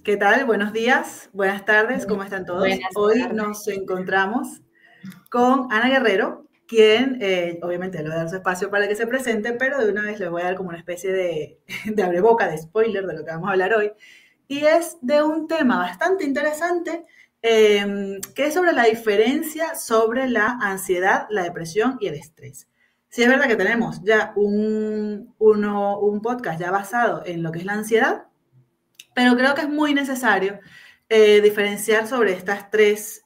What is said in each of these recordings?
¿Qué tal? Buenos días, buenas tardes, ¿cómo están todos? Buenas Hoy tardes. nos encontramos con Ana Guerrero, quien obviamente le voy a dar su espacio para que se presente, pero de una vez le voy a dar como una especie de abreboca, de spoiler de lo que vamos a hablar hoy. Y es de un tema bastante interesante, que es sobre la diferencia sobre la ansiedad, la depresión y el estrés. Sí es verdad que tenemos ya un podcast ya basado en lo que es la ansiedad, pero creo que es muy necesario diferenciar sobre estas tres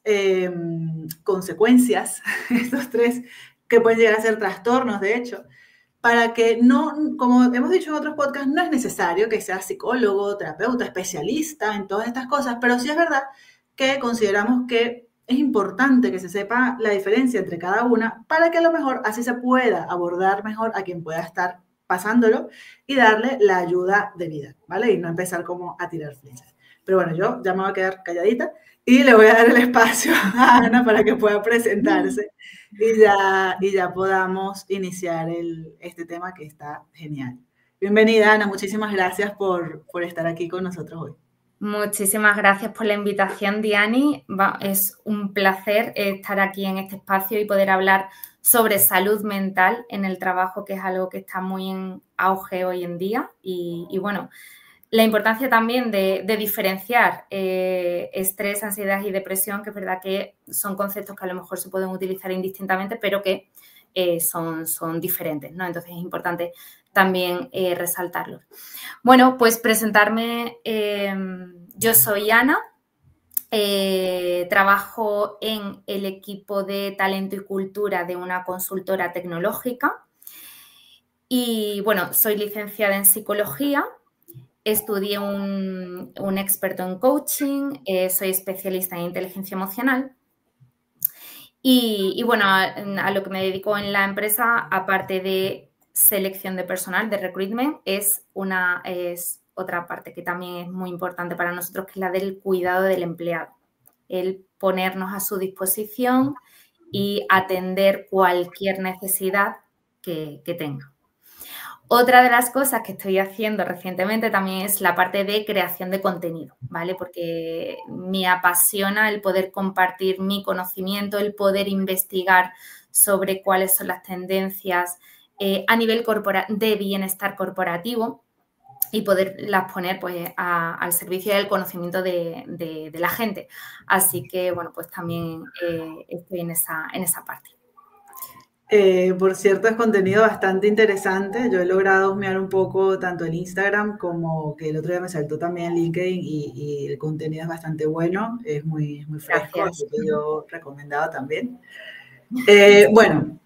consecuencias, estos tres que pueden llegar a ser trastornos, de hecho, para que no, como hemos dicho en otros podcasts, no es necesario que seas psicólogo, terapeuta, especialista en todas estas cosas, pero sí es verdad que consideramos que es importante que se sepa la diferencia entre cada una para que a lo mejor así se pueda abordar mejor a quien pueda estar pasándolo y darle la ayuda debida, ¿vale? Y no empezar como a tirar flechas. Pero bueno, yo ya me voy a quedar calladita y le voy a dar el espacio a Ana para que pueda presentarse y ya podamos iniciar este tema que está genial. Bienvenida, Ana, muchísimas gracias por estar aquí con nosotros hoy. Muchísimas gracias por la invitación, Diani. Es un placer estar aquí en este espacio y poder hablar sobre salud mental en el trabajo, que es algo que está muy en auge hoy en día. Y bueno, la importancia también de diferenciar estrés, ansiedad y depresión, que es verdad que son conceptos que a lo mejor se pueden utilizar indistintamente, pero que son diferentes, ¿no? Entonces es importante también resaltarlos. Bueno, pues presentarme, yo soy Ana, trabajo en el equipo de talento y cultura de una consultora tecnológica y bueno, soy licenciada en psicología, estudié un experto en coaching, soy especialista en inteligencia emocional y bueno, a lo que me dedico en la empresa, aparte de selección de personal, de recruitment, es otra parte que también es muy importante para nosotros, que es la del cuidado del empleado. El ponernos a su disposición y atender cualquier necesidad que tenga. Otra de las cosas que estoy haciendo recientemente también es la parte de creación de contenido, ¿vale? Porque me apasiona el poder compartir mi conocimiento, el poder investigar sobre cuáles son las tendencias a nivel de bienestar corporativo y poderlas poner pues, al servicio del conocimiento de la gente. Así que, bueno, pues también estoy en esa parte. Por cierto, es contenido bastante interesante. Yo he logrado husmear un poco tanto el Instagram como que el otro día me saltó también LinkedIn y el contenido es bastante bueno, es muy fresco, Gracias. así que yo recomendaba también. Bueno,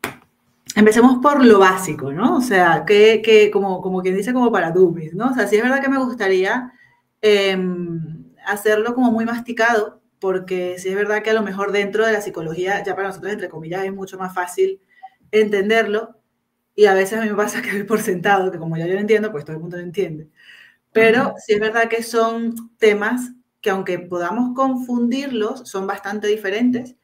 empecemos por lo básico, ¿no? O sea, como quien dice, como para dummies, ¿no? O sea, sí es verdad que me gustaría hacerlo como muy masticado, porque sí es verdad que a lo mejor dentro de la psicología, ya para nosotros, entre comillas, es mucho más fácil entenderlo, y a veces a mí me pasa que doy por sentado, que como ya yo lo entiendo, pues todo el mundo lo entiende. Pero sí es verdad que son temas que aunque podamos confundirlos, son bastante diferentes.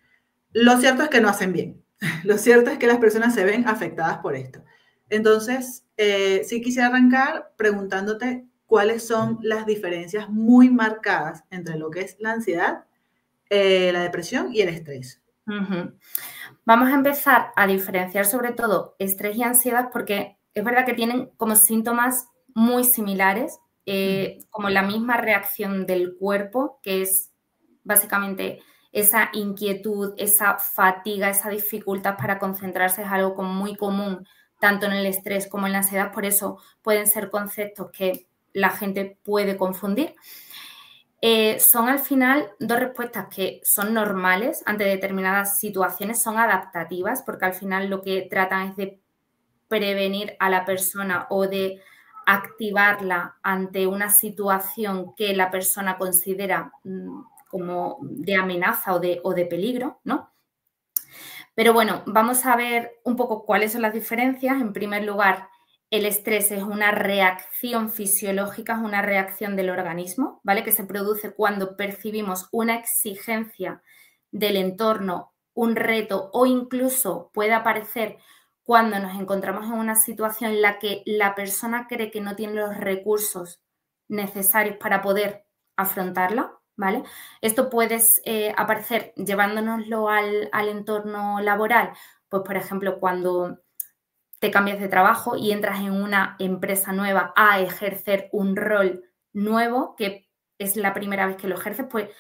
Lo cierto es que no hacen bien. Lo cierto es que las personas se ven afectadas por esto. Entonces, sí quisiera arrancar preguntándote cuáles son las diferencias muy marcadas entre lo que es la ansiedad, la depresión y el estrés. Vamos a empezar a diferenciar sobre todo estrés y ansiedad porque es verdad que tienen como síntomas muy similares, como la misma reacción del cuerpo, que es básicamente esa inquietud, esa fatiga, esa dificultad para concentrarse, es algo como muy común tanto en el estrés como en la ansiedad, por eso pueden ser conceptos que la gente puede confundir. Son al final dos respuestas que son normales ante determinadas situaciones, son adaptativas, porque al final lo que tratan es de prevenir a la persona o de activarla ante una situación que la persona considera como de amenaza o de peligro, ¿no? Pero bueno, vamos a ver un poco cuáles son las diferencias. En primer lugar, el estrés es una reacción fisiológica, es una reacción del organismo, ¿vale? Que se produce cuando percibimos una exigencia del entorno, un reto o incluso puede aparecer cuando nos encontramos en una situación en la que la persona cree que no tiene los recursos necesarios para poder afrontarla, ¿vale? Esto puede aparecer llevándonoslo al entorno laboral, pues por ejemplo, cuando te cambias de trabajo y entras en una empresa nueva a ejercer un rol nuevo, que es la primera vez que lo ejerces, pues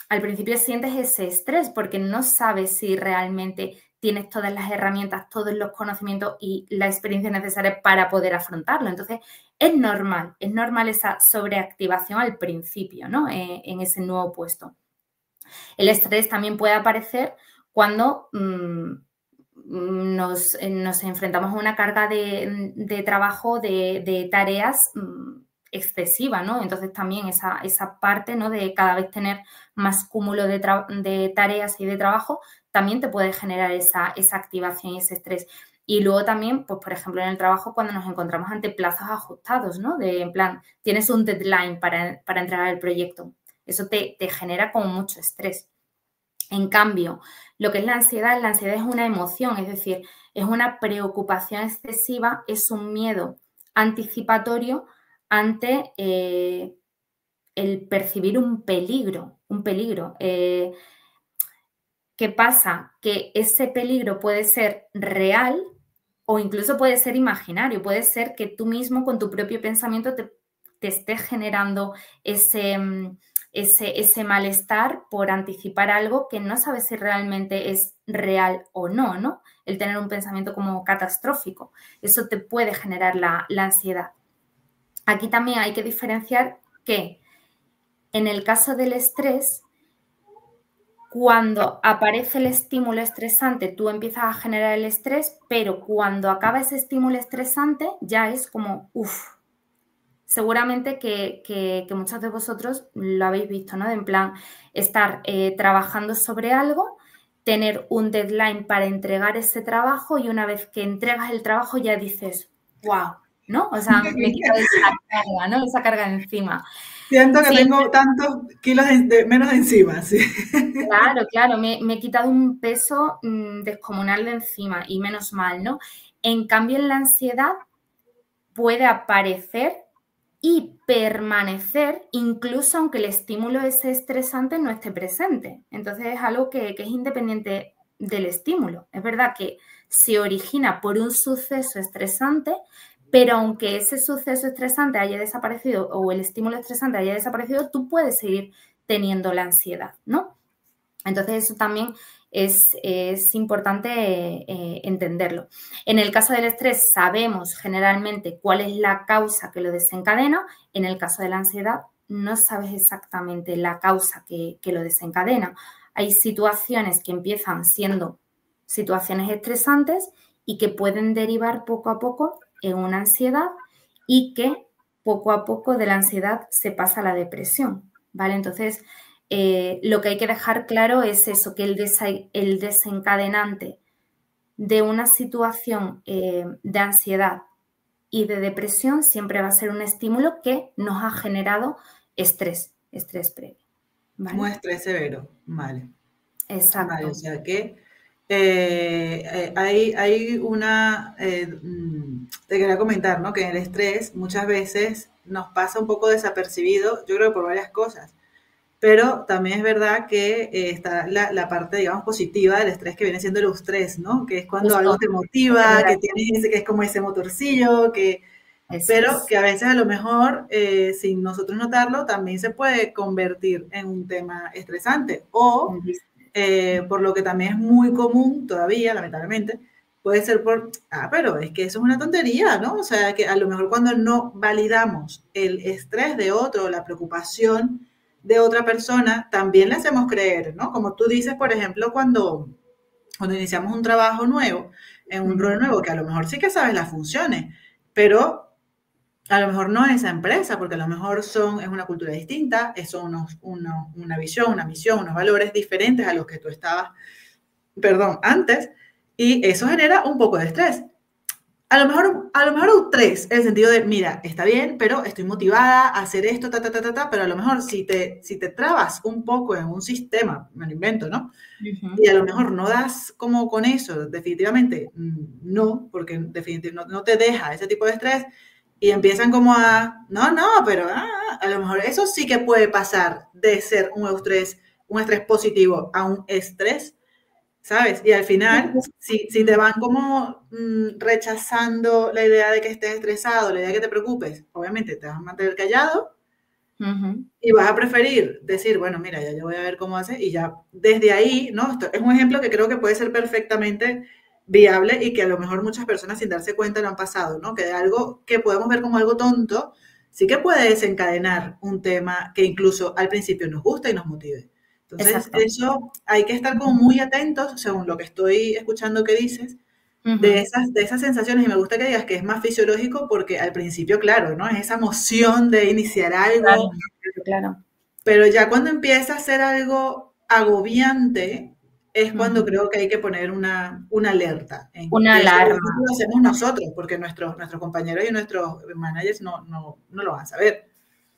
al principio sientes ese estrés porque no sabes si realmente tienes todas las herramientas, todos los conocimientos y la experiencia necesaria para poder afrontarlo. Entonces, es normal esa sobreactivación al principio, ¿no? En ese nuevo puesto. El estrés también puede aparecer cuando nos enfrentamos a una carga de trabajo, de tareas excesiva, ¿no? Entonces también esa parte, ¿no? De cada vez tener más cúmulo de tareas y de trabajo, también te puede generar esa activación y ese estrés. Y luego también, pues por ejemplo, en el trabajo cuando nos encontramos ante plazos ajustados, ¿no? En plan, tienes un deadline para entregar el proyecto. Eso te genera como mucho estrés. En cambio, lo que es la ansiedad es una emoción, es decir, es una preocupación excesiva, es un miedo anticipatorio ante el percibir un peligro. ¿Qué pasa? Que ese peligro puede ser real o incluso puede ser imaginario, puede ser que tú mismo con tu propio pensamiento te estés generando ese malestar por anticipar algo que no sabes si realmente es real o no, ¿no? El tener un pensamiento como catastrófico. Eso te puede generar la ansiedad. Aquí también hay que diferenciar que en el caso del estrés, cuando aparece el estímulo estresante, tú empiezas a generar el estrés, pero cuando acaba ese estímulo estresante, ya es como, seguramente que muchos de vosotros lo habéis visto, ¿no? En plan, estar trabajando sobre algo, tener un deadline para entregar ese trabajo y una vez que entregas el trabajo ya dices, wow, ¿no? O sea, me he quitado esa carga, ¿no? Esa carga encima. Siento que tengo tantos kilos menos de encima, sí. Claro, me he quitado un peso descomunal de encima y menos mal, ¿no? En cambio, en la ansiedad puede aparecer y permanecer incluso aunque el estímulo ese estresante no esté presente. Entonces es algo que es independiente del estímulo. Es verdad que se origina por un suceso estresante, pero aunque ese suceso estresante haya desaparecido o el estímulo estresante haya desaparecido, tú puedes seguir teniendo la ansiedad, ¿no? Entonces eso también es importante entenderlo. En el caso del estrés sabemos generalmente cuál es la causa que lo desencadena. En el caso de la ansiedad no sabes exactamente la causa que lo desencadena. Hay situaciones que empiezan siendo situaciones estresantes y que pueden derivar poco a poco en una ansiedad y que poco a poco de la ansiedad se pasa a la depresión, ¿vale? Entonces, lo que hay que dejar claro es eso, que el desencadenante de una situación de ansiedad y de depresión siempre va a ser un estímulo que nos ha generado estrés previo. ¿Vale? Un estrés severo, vale. Exacto. Vale, o sea que hay una, te quería comentar, ¿no? Que el estrés muchas veces nos pasa un poco desapercibido, yo creo que por varias cosas. Pero también es verdad que está la parte, digamos, positiva del estrés que viene siendo el eustrés, ¿no? Que es cuando algo te motiva, que tienes que es como ese motorcillo, pero que a veces a lo mejor, sin nosotros notarlo, también se puede convertir en un tema estresante. O, por lo que también es muy común todavía, lamentablemente, puede ser pero es que eso es una tontería, ¿no? O sea, que a lo mejor cuando no validamos el estrés de otro, la preocupación de otra persona, también le hacemos creer, ¿no? Como tú dices, por ejemplo, cuando iniciamos un trabajo nuevo, en un rol nuevo, que a lo mejor sí que sabes las funciones, pero a lo mejor no es esa empresa, porque a lo mejor es una cultura distinta, son una visión, una misión, unos valores diferentes a los que tú estabas, antes, y eso genera un poco de estrés. A lo mejor un 3, en el sentido de, mira, está bien, pero estoy motivada a hacer esto, pero a lo mejor si te trabas un poco en un sistema, me lo invento, ¿no? Y a lo mejor no das como con eso, definitivamente no, porque definitivamente no te deja ese tipo de estrés, y empiezan como a, no, pero a lo mejor eso sí que puede pasar de ser un estrés positivo a un estrés, ¿sabes? Y al final, si te van como rechazando la idea de que estés estresado, la idea de que te preocupes, obviamente te vas a mantener callado y vas a preferir decir, bueno, mira, ya yo voy a ver cómo hace y ya desde ahí, ¿no? Esto es un ejemplo que creo que puede ser perfectamente viable y que a lo mejor muchas personas sin darse cuenta lo han pasado, ¿no? Que de algo que podemos ver como algo tonto, sí que puede desencadenar un tema que incluso al principio nos gusta y nos motive. Entonces, Exacto. eso hay que estar como muy atentos, según lo que estoy escuchando que dices, de esas sensaciones. Y me gusta que digas que es más fisiológico porque al principio, claro, ¿no? Es esa emoción de iniciar algo, Claro. pero ya cuando empieza a ser algo agobiante, es cuando creo que hay que poner una alerta. Una Y eso alarma. lo hacemos nosotros, porque nuestros compañeros y nuestros managers no lo van a saber.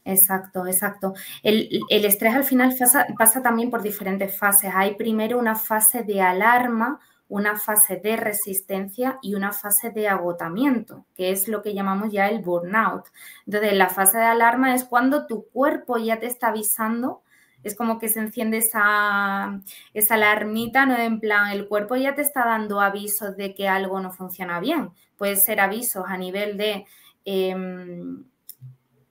Exacto, exacto. El estrés al final pasa también por diferentes fases. Hay primero una fase de alarma, una fase de resistencia y una fase de agotamiento, que es lo que llamamos ya el burnout. Entonces, la fase de alarma es cuando tu cuerpo ya te está avisando, es como que se enciende esa alarmita, ¿no? En plan, el cuerpo ya te está dando avisos de que algo no funciona bien. Puede ser avisos a nivel de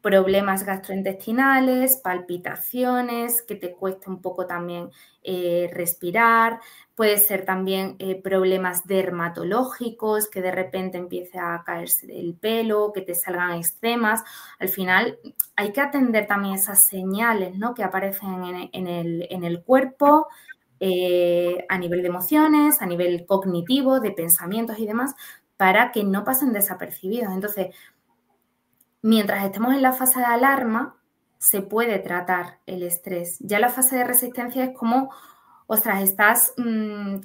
problemas gastrointestinales, palpitaciones, que te cueste un poco también respirar, puede ser también problemas dermatológicos, que de repente empiece a caerse el pelo, que te salgan eczemas. Al final hay que atender también esas señales, ¿no? Que aparecen en el cuerpo, a nivel de emociones, a nivel cognitivo, de pensamientos y demás, para que no pasen desapercibidos. Entonces, mientras estemos en la fase de alarma, se puede tratar el estrés. Ya la fase de resistencia es como, ostras, estás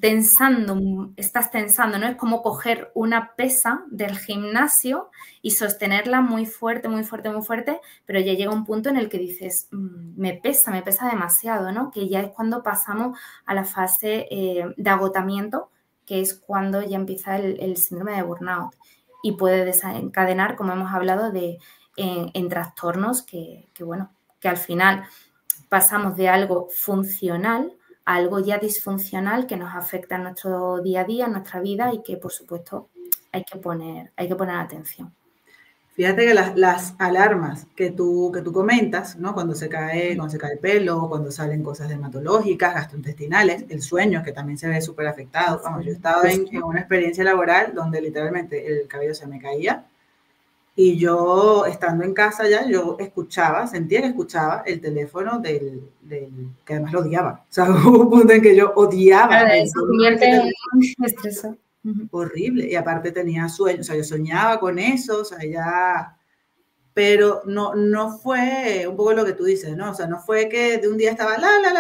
tensando, ¿no? Es como coger una pesa del gimnasio y sostenerla muy fuerte, muy fuerte, muy fuerte, pero ya llega un punto en el que dices, me pesa demasiado, ¿no? Que ya es cuando pasamos a la fase de agotamiento, que es cuando ya empieza el síndrome de burnout. Y puede desencadenar, como hemos hablado, en trastornos que al final pasamos de algo funcional a algo ya disfuncional que nos afecta en nuestro día a día, en nuestra vida y que, por supuesto, hay que poner atención. Fíjate que las alarmas que tú comentas, ¿no? Cuando se cae el pelo, cuando salen cosas dermatológicas, gastrointestinales, el sueño, que también se ve súper afectado. Vamos, yo estaba en una experiencia laboral donde literalmente el cabello se me caía y yo, estando en casa ya, yo sentía que escuchaba el teléfono del que además lo odiaba. O sea, hubo un punto en que yo odiaba. Claro, eso convierte en estresor. Horrible, y aparte tenía sueño, o sea, yo soñaba con eso, o sea, ya, pero no fue un poco lo que tú dices, ¿no? O sea, no fue que de un día estaba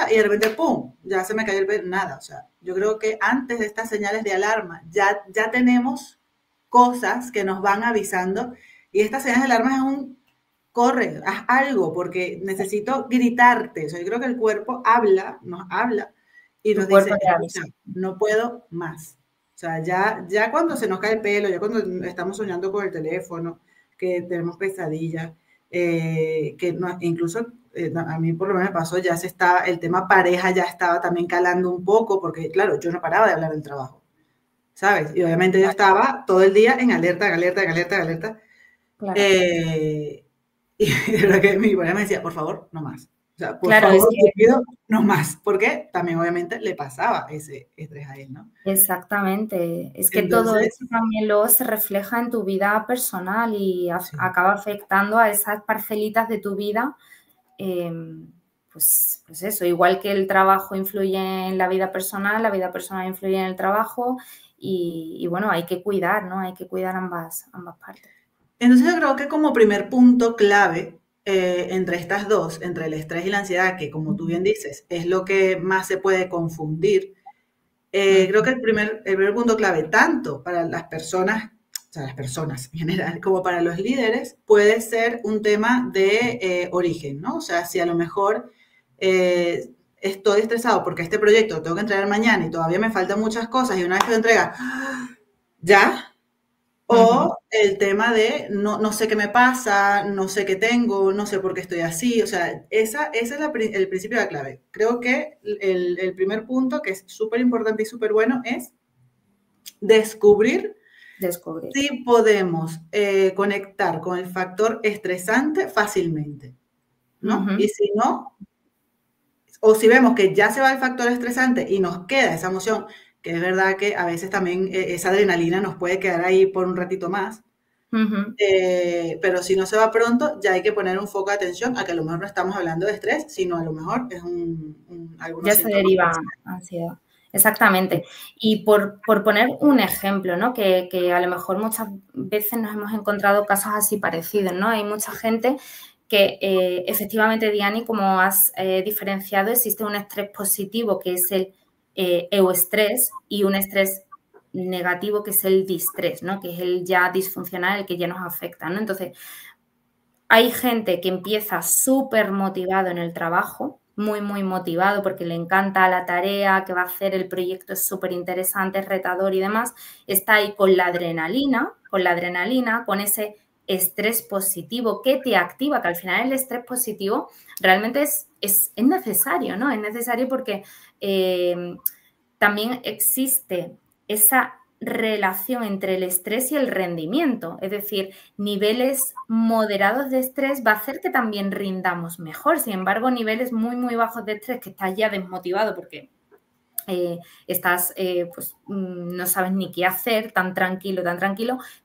y de repente, ¡pum!, ya se me cayó el pelo, nada, o sea, yo creo que antes de estas señales de alarma ya tenemos cosas que nos van avisando y estas señales de alarma es corre, haz algo, porque necesito gritarte, o sea, yo creo que el cuerpo nos habla y nos dice, no puedo más. O sea, ya cuando se nos cae el pelo, ya cuando estamos soñando con el teléfono, que tenemos pesadillas, que no, incluso a mí por lo menos me pasó, el tema pareja ya estaba también calando un poco, porque claro, yo no paraba de hablar del trabajo, ¿sabes? Y obviamente yo estaba todo el día en alerta. Claro. Y de verdad que mi pareja me decía, por favor, no más. O sea, por claro, favor, te pido, no más. Porque también obviamente le pasaba ese estrés a él, ¿no? Exactamente. Es que todo eso también luego se refleja en tu vida personal y acaba afectando a esas parcelitas de tu vida. Pues eso, igual que el trabajo influye en la vida personal influye en el trabajo y bueno, hay que cuidar, ¿no? Hay que cuidar ambas partes. Entonces yo creo que como primer punto clave entre estas dos, entre el estrés y la ansiedad, que como tú bien dices, es lo que más se puede confundir, creo que el primer punto clave, tanto para las personas, o sea, las personas en general, como para los líderes, puede ser un tema de origen, ¿no? O sea, si a lo mejor estoy estresado porque este proyecto lo tengo que entregar mañana y todavía me faltan muchas cosas y una vez que lo entrega, ¿ya? O el tema de no sé qué me pasa, no sé qué tengo, no sé por qué estoy así. O sea, ese es el principio de la clave. Creo que el primer punto, que es súper importante y súper bueno, es descubrir si podemos conectar con el factor estresante fácilmente, ¿no? Y si no, o si vemos que ya se va el factor estresante y nos queda esa emoción, que es verdad que a veces también esa adrenalina nos puede quedar ahí por un ratito más, pero si no se va pronto, ya hay que poner un foco de atención a que a lo mejor no estamos hablando de estrés, sino a lo mejor es algunos ya se deriva ansiedad. Exactamente. Y por poner un ejemplo, ¿no? Que a lo mejor muchas veces nos hemos encontrado casos así parecidos, ¿no? Hay mucha gente que efectivamente, Diani, como has diferenciado, existe un estrés positivo que es el euestrés y un estrés negativo que es el distrés, ¿no? Que es el ya disfuncional, el que ya nos afecta, ¿no? Entonces, hay gente que empieza súper motivado en el trabajo, muy, muy motivado porque le encanta la tarea que va a hacer, el proyecto es súper interesante, es retador y demás. Está ahí con la adrenalina, con ese estrés positivo que te activa, que al final el estrés positivo realmente es necesario, ¿no? Es necesario porque también existe esa relación entre el estrés y el rendimiento, es decir, niveles moderados de estrés va a hacer que también rindamos mejor. Sin embargo, niveles muy, muy bajos de estrés, que estás ya desmotivado porque estás, pues no sabes ni qué hacer, tan tranquilo,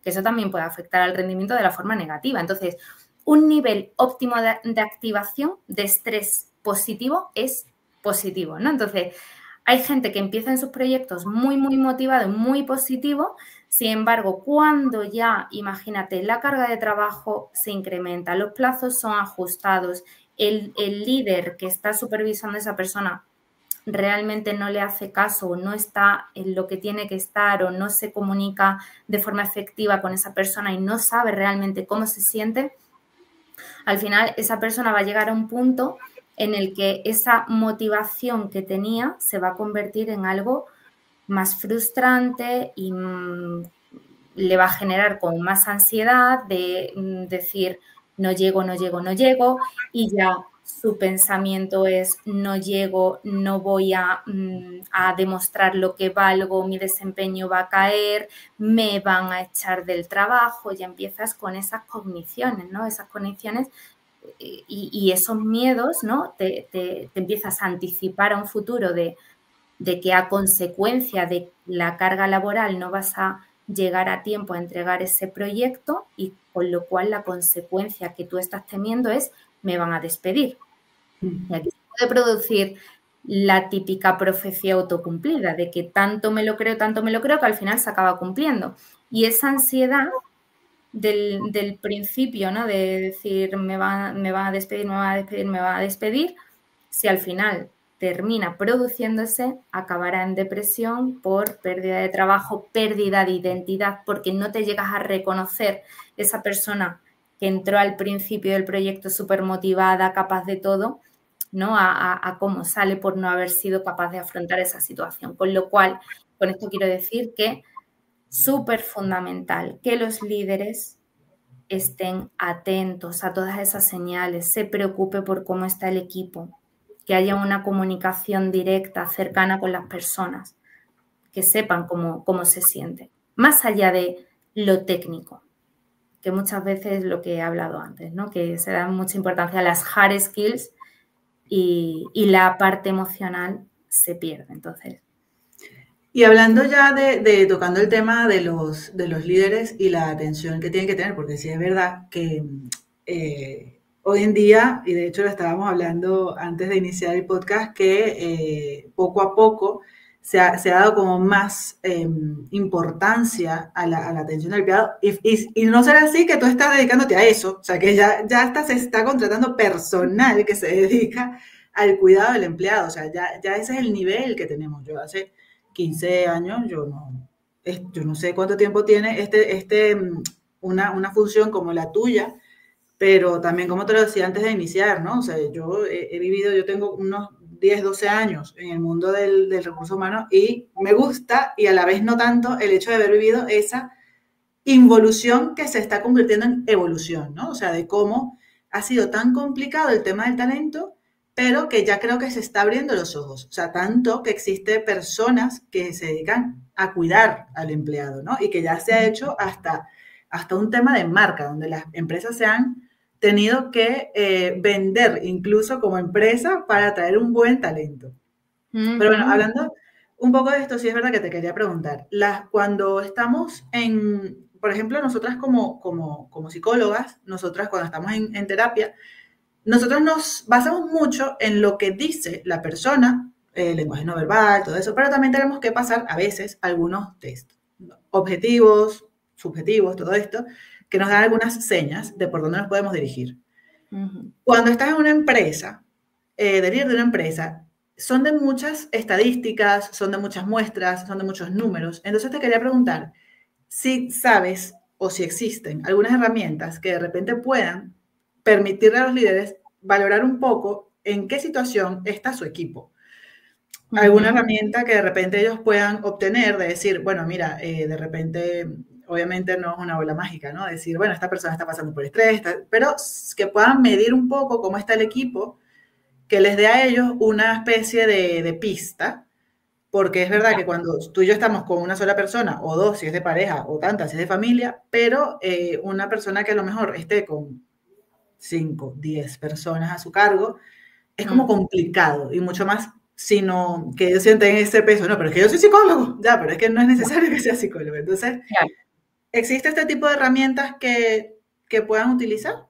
que eso también puede afectar al rendimiento de la forma negativa. Entonces, un nivel óptimo de activación de estrés positivo es positivo, ¿no? Entonces, hay gente que empieza en sus proyectos muy, muy motivado, muy positivo. Sin embargo, cuando ya, imagínate, la carga de trabajo se incrementa, los plazos son ajustados, el líder que está supervisando a esa persona realmente no le hace caso o no está en lo que tiene que estar o no se comunica de forma efectiva con esa persona y no sabe realmente cómo se siente, al final esa persona va a llegar a un punto en el que esa motivación que tenía se va a convertir en algo más frustrante y le va a generar con más ansiedad de decir no llego, y ya su pensamiento es no llego, no voy a demostrar lo que valgo, mi desempeño va a caer, me van a echar del trabajo, ya empiezas con esas cogniciones, ¿no? Esas cogniciones y esos miedos, ¿no? Te empiezas a anticipar a un futuro de que a consecuencia de la carga laboral no vas a llegar a tiempo a entregar ese proyecto y con lo cual la consecuencia que tú estás temiendo es me van a despedir. Y aquí se puede producir la típica profecía autocumplida de que tanto me lo creo que al final se acaba cumpliendo. Y esa ansiedad del principio, ¿no? De decir me van a despedir, si al final termina produciéndose, acabará en depresión por pérdida de trabajo, pérdida de identidad, porque no te llegas a reconocer esa persona que entró al principio del proyecto súper motivada, capaz de todo, ¿no? A cómo sale por no haber sido capaz de afrontar esa situación. Con lo cual, con esto quiero decir que súper fundamental que los líderes estén atentos a todas esas señales, se preocupe por cómo está el equipo, que haya una comunicación directa, cercana con las personas, que sepan cómo se sienten, más allá de lo técnico, que muchas veces es lo que he hablado antes, ¿no? Que se da mucha importancia a las hard skills y la parte emocional se pierde. Entonces, y hablando ya de tocando el tema de los líderes y la atención que tienen que tener, porque sí es verdad que hoy en día, y de hecho lo estábamos hablando antes de iniciar el podcast, que poco a poco se ha dado como más importancia a la atención al empleado. Y no será así que tú estás dedicándote a eso, o sea que ya hasta se está contratando personal que se dedica al cuidado del empleado, o sea, ya ese es el nivel que tenemos. Yo hace 15 años, yo no sé cuánto tiempo tiene una función como la tuya, pero también como te lo decía antes de iniciar, ¿no? O sea, yo he vivido, yo tengo unos 10, 12 años en el mundo del recurso humano y me gusta y a la vez no tanto el hecho de haber vivido involución que se está convirtiendo en evolución, ¿no? O sea, de cómo ha sido tan complicado el tema del talento, pero que ya creo que se está abriendo los ojos. O sea, tanto que existe personas que se dedican a cuidar al empleado, ¿no? Y que ya se ha hecho hasta un tema de marca, donde las empresas se han tenido que vender incluso como empresa para atraer un buen talento. Pero bueno, hablando un poco de esto, sí es verdad que te quería preguntar. Cuando estamos por ejemplo, nosotras como psicólogas, nosotras cuando estamos en terapia, nosotros nos basamos mucho en lo que dice la persona, el lenguaje no verbal, todo eso, pero también tenemos que pasar a veces algunos test, ¿no? Objetivos, subjetivos, todo esto, que nos dan algunas señas de por dónde nos podemos dirigir. Cuando estás en una empresa, de líder de una empresa, son de muchas estadísticas, son de muchas muestras, son de muchos números. Entonces te quería preguntar si sabes o si existen algunas herramientas que de repente puedan permitirle a los líderes valorar un poco en qué situación está su equipo. Alguna herramienta que de repente ellos puedan obtener de decir, bueno, mira, de repente, obviamente no es una bola mágica, ¿no? Decir, bueno, esta persona está pasando por estrés, pero que puedan medir un poco cómo está el equipo, que les dé a ellos una especie de pista, porque es verdad que cuando tú y yo estamos con una sola persona, o dos si es de pareja, o tantas si es de familia, pero una persona que a lo mejor esté con 5, 10 personas a su cargo, es como complicado, y mucho más sino que ellos sienten ese peso, no, pero es que yo soy psicólogo, ya, pero es que no es necesario que sea psicólogo. Entonces, ¿existe este tipo de herramientas que puedan utilizar?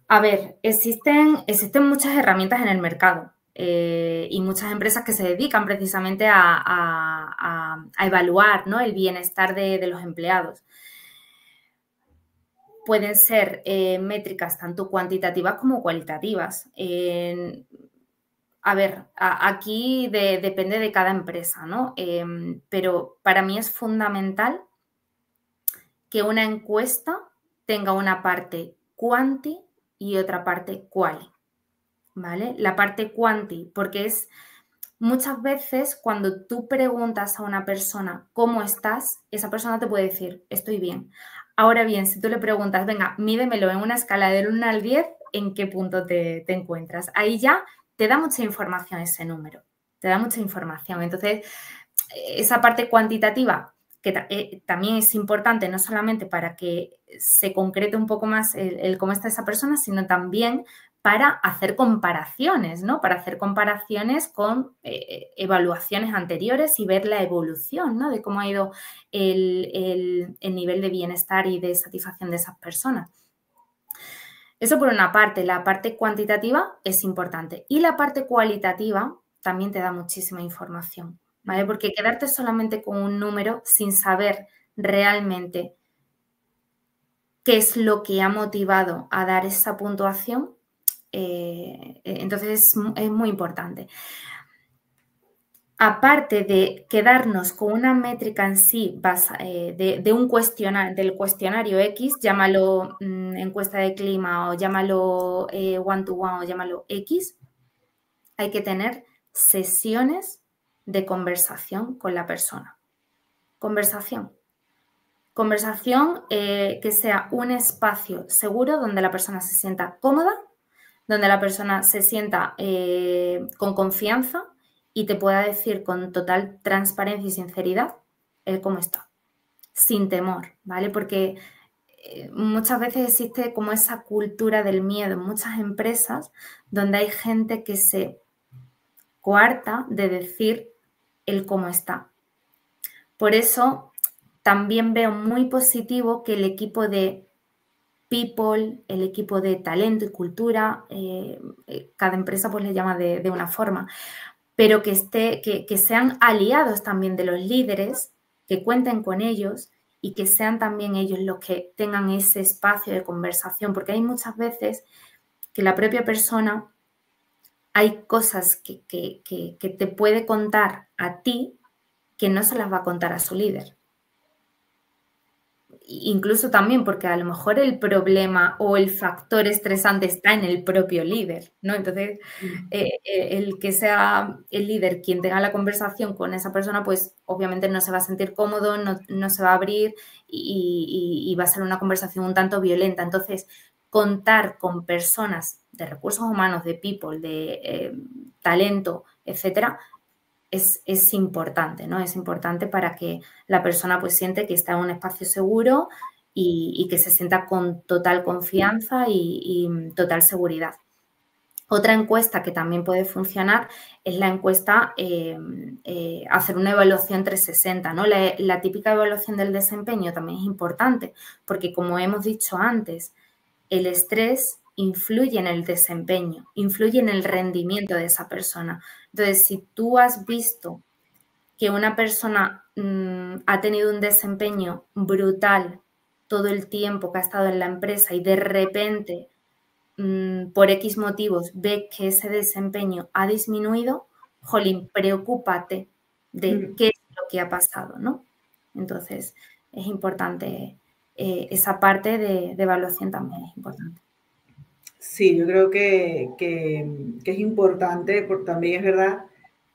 A ver, existen muchas herramientas en el mercado y muchas empresas que se dedican precisamente a evaluar, ¿no?, el bienestar de los empleados. Pueden ser métricas tanto cuantitativas como cualitativas. A ver, aquí depende de cada empresa, ¿no? Pero para mí es fundamental que una encuesta tenga una parte quanti y otra parte quali, ¿vale? La parte quanti, porque es muchas veces cuando tú preguntas a una persona cómo estás, esa persona te puede decir, estoy bien. Ahora bien, si tú le preguntas, venga, mídemelo en una escala del 1 al 10, ¿en qué punto te encuentras? Ahí ya te da mucha información ese número, te da mucha información. Entonces, esa parte cuantitativa que también es importante, no solamente para que se concrete un poco más el cómo está esa persona, sino también para hacer comparaciones, ¿no? Para hacer comparaciones con evaluaciones anteriores y ver la evolución, ¿no?, de cómo ha ido el nivel de bienestar y de satisfacción de esas personas. Eso por una parte, la parte cuantitativa es importante. Y la parte cualitativa también te da muchísima información, ¿vale? Porque quedarte solamente con un número sin saber realmente qué es lo que ha motivado a dar esa puntuación, entonces es muy importante. Aparte de quedarnos con una métrica en sí de un del cuestionario X, llámalo encuesta de clima o llámalo one-to-one o llámalo X, hay que tener sesiones de conversación con la persona. Conversación. Conversación que sea un espacio seguro donde la persona se sienta cómoda, donde la persona se sienta con confianza y te pueda decir con total transparencia y sinceridad cómo está, sin temor, ¿vale? Porque muchas veces existe como esa cultura del miedo en muchas empresas donde hay gente que se coarta de decir el cómo está. Por eso también veo muy positivo que el equipo de people, el equipo de talento y cultura, cada empresa pues le llama de una forma, pero que sean aliados también de los líderes, que cuenten con ellos y que sean también ellos los que tengan ese espacio de conversación, porque hay muchas veces que la propia persona, hay cosas que te puede contar a ti que no se las va a contar a su líder. incluso también porque a lo mejor el problema o el factor estresante está en el propio líder, ¿no? Entonces, el que sea el líder quien tenga la conversación con esa persona, pues obviamente no se va a sentir cómodo, no se va a abrir y va a ser una conversación un tanto violenta. Entonces, contar con personas de recursos humanos, de people, de talento, etcétera, es importante, ¿no? Es importante para que la persona pues siente que está en un espacio seguro y que se sienta con total confianza y total seguridad. Otra encuesta que también puede funcionar es la encuesta, hacer una evaluación 360, ¿no? La típica evaluación del desempeño también es importante porque, como hemos dicho antes, el estrés influye en el desempeño, influye en el rendimiento de esa persona. Entonces, si tú has visto que una persona ha tenido un desempeño brutal todo el tiempo que ha estado en la empresa y de repente, por X motivos, ve que ese desempeño ha disminuido, jolín, preocúpate de qué es lo que ha pasado, ¿no? Entonces, es importante, esa parte de evaluación también es importante. Sí, yo creo que es importante, porque también es verdad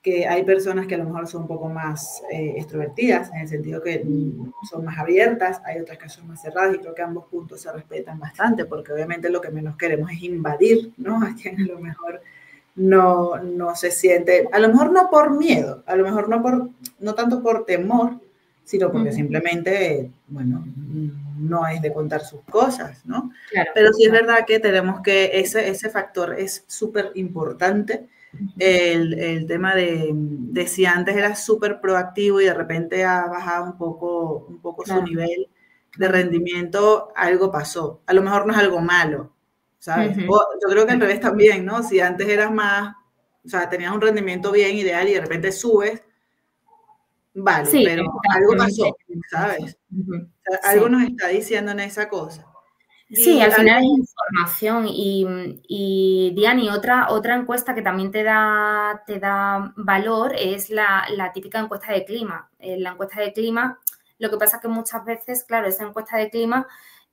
que hay personas que a lo mejor son un poco más extrovertidas, en el sentido que son más abiertas, hay otras que son más cerradas, y creo que ambos puntos se respetan bastante, porque obviamente lo que menos queremos es invadir, ¿no? A quien a lo mejor no se siente, a lo mejor no por miedo, a lo mejor no tanto por temor, sino porque simplemente, bueno, no es de contar sus cosas, ¿no? Claro, pero sí es verdad que tenemos que, ese factor es súper importante, el tema de si antes era súper proactivo y de repente ha bajado un poco claro, su nivel de rendimiento, algo pasó. A lo mejor no es algo malo, ¿sabes? O yo creo que al revés también, ¿no? Si antes eras más, o sea, tenías un rendimiento bien ideal y de repente subes, vale, sí, pero algo pasó, ¿sabes? O sea, algo nos está diciendo en esa cosa. Sí, al final es información y Diani, otra encuesta que también te da valor es la típica encuesta de clima. La encuesta de clima, lo que pasa es que muchas veces, claro, esa encuesta de clima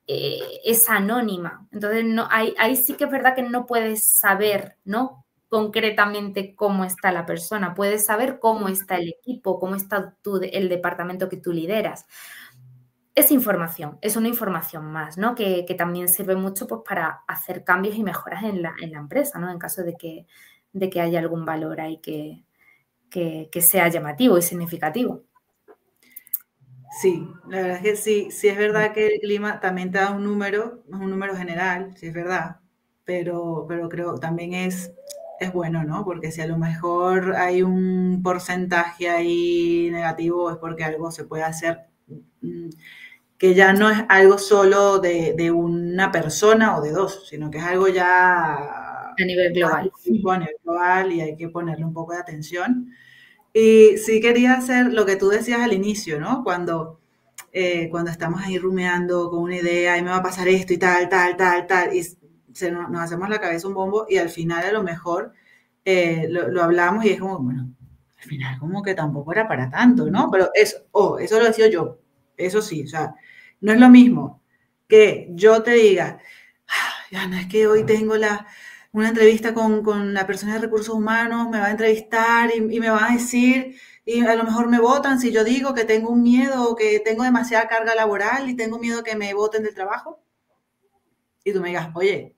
es anónima. Entonces, ahí sí que es verdad que no puedes saber, ¿no?, concretamente cómo está la persona. Puedes saber cómo está el equipo, cómo está el departamento que tú lideras. Es información, es una información más, ¿no? Que también sirve mucho pues, para hacer cambios y mejoras en la empresa, ¿no? En caso de que haya algún valor ahí que sea llamativo y significativo. Sí, la verdad es que sí es verdad que el clima también te da un número general, sí es verdad, pero creo también es bueno, ¿no? Porque si a lo mejor hay un porcentaje ahí negativo es porque algo se puede hacer, que ya no es algo solo de una persona o de dos, sino que es algo ya a nivel global. A nivel global y hay que ponerle un poco de atención. Y sí quería hacer lo que tú decías al inicio, ¿no? Cuando estamos ahí rumeando con una idea y me va a pasar esto y tal, y nos hacemos la cabeza un bombo y al final a lo mejor lo hablamos y es como, bueno, al final como que tampoco era para tanto, ¿no? Pero eso lo decía yo, eso sí, o sea, no es lo mismo que yo te diga, ya no es que hoy tengo una entrevista con la persona de recursos humanos, me va a entrevistar y me va a decir, y a lo mejor me votan si yo digo que tengo un miedo o que tengo demasiada carga laboral y tengo miedo que me voten del trabajo. Y tú me digas, oye,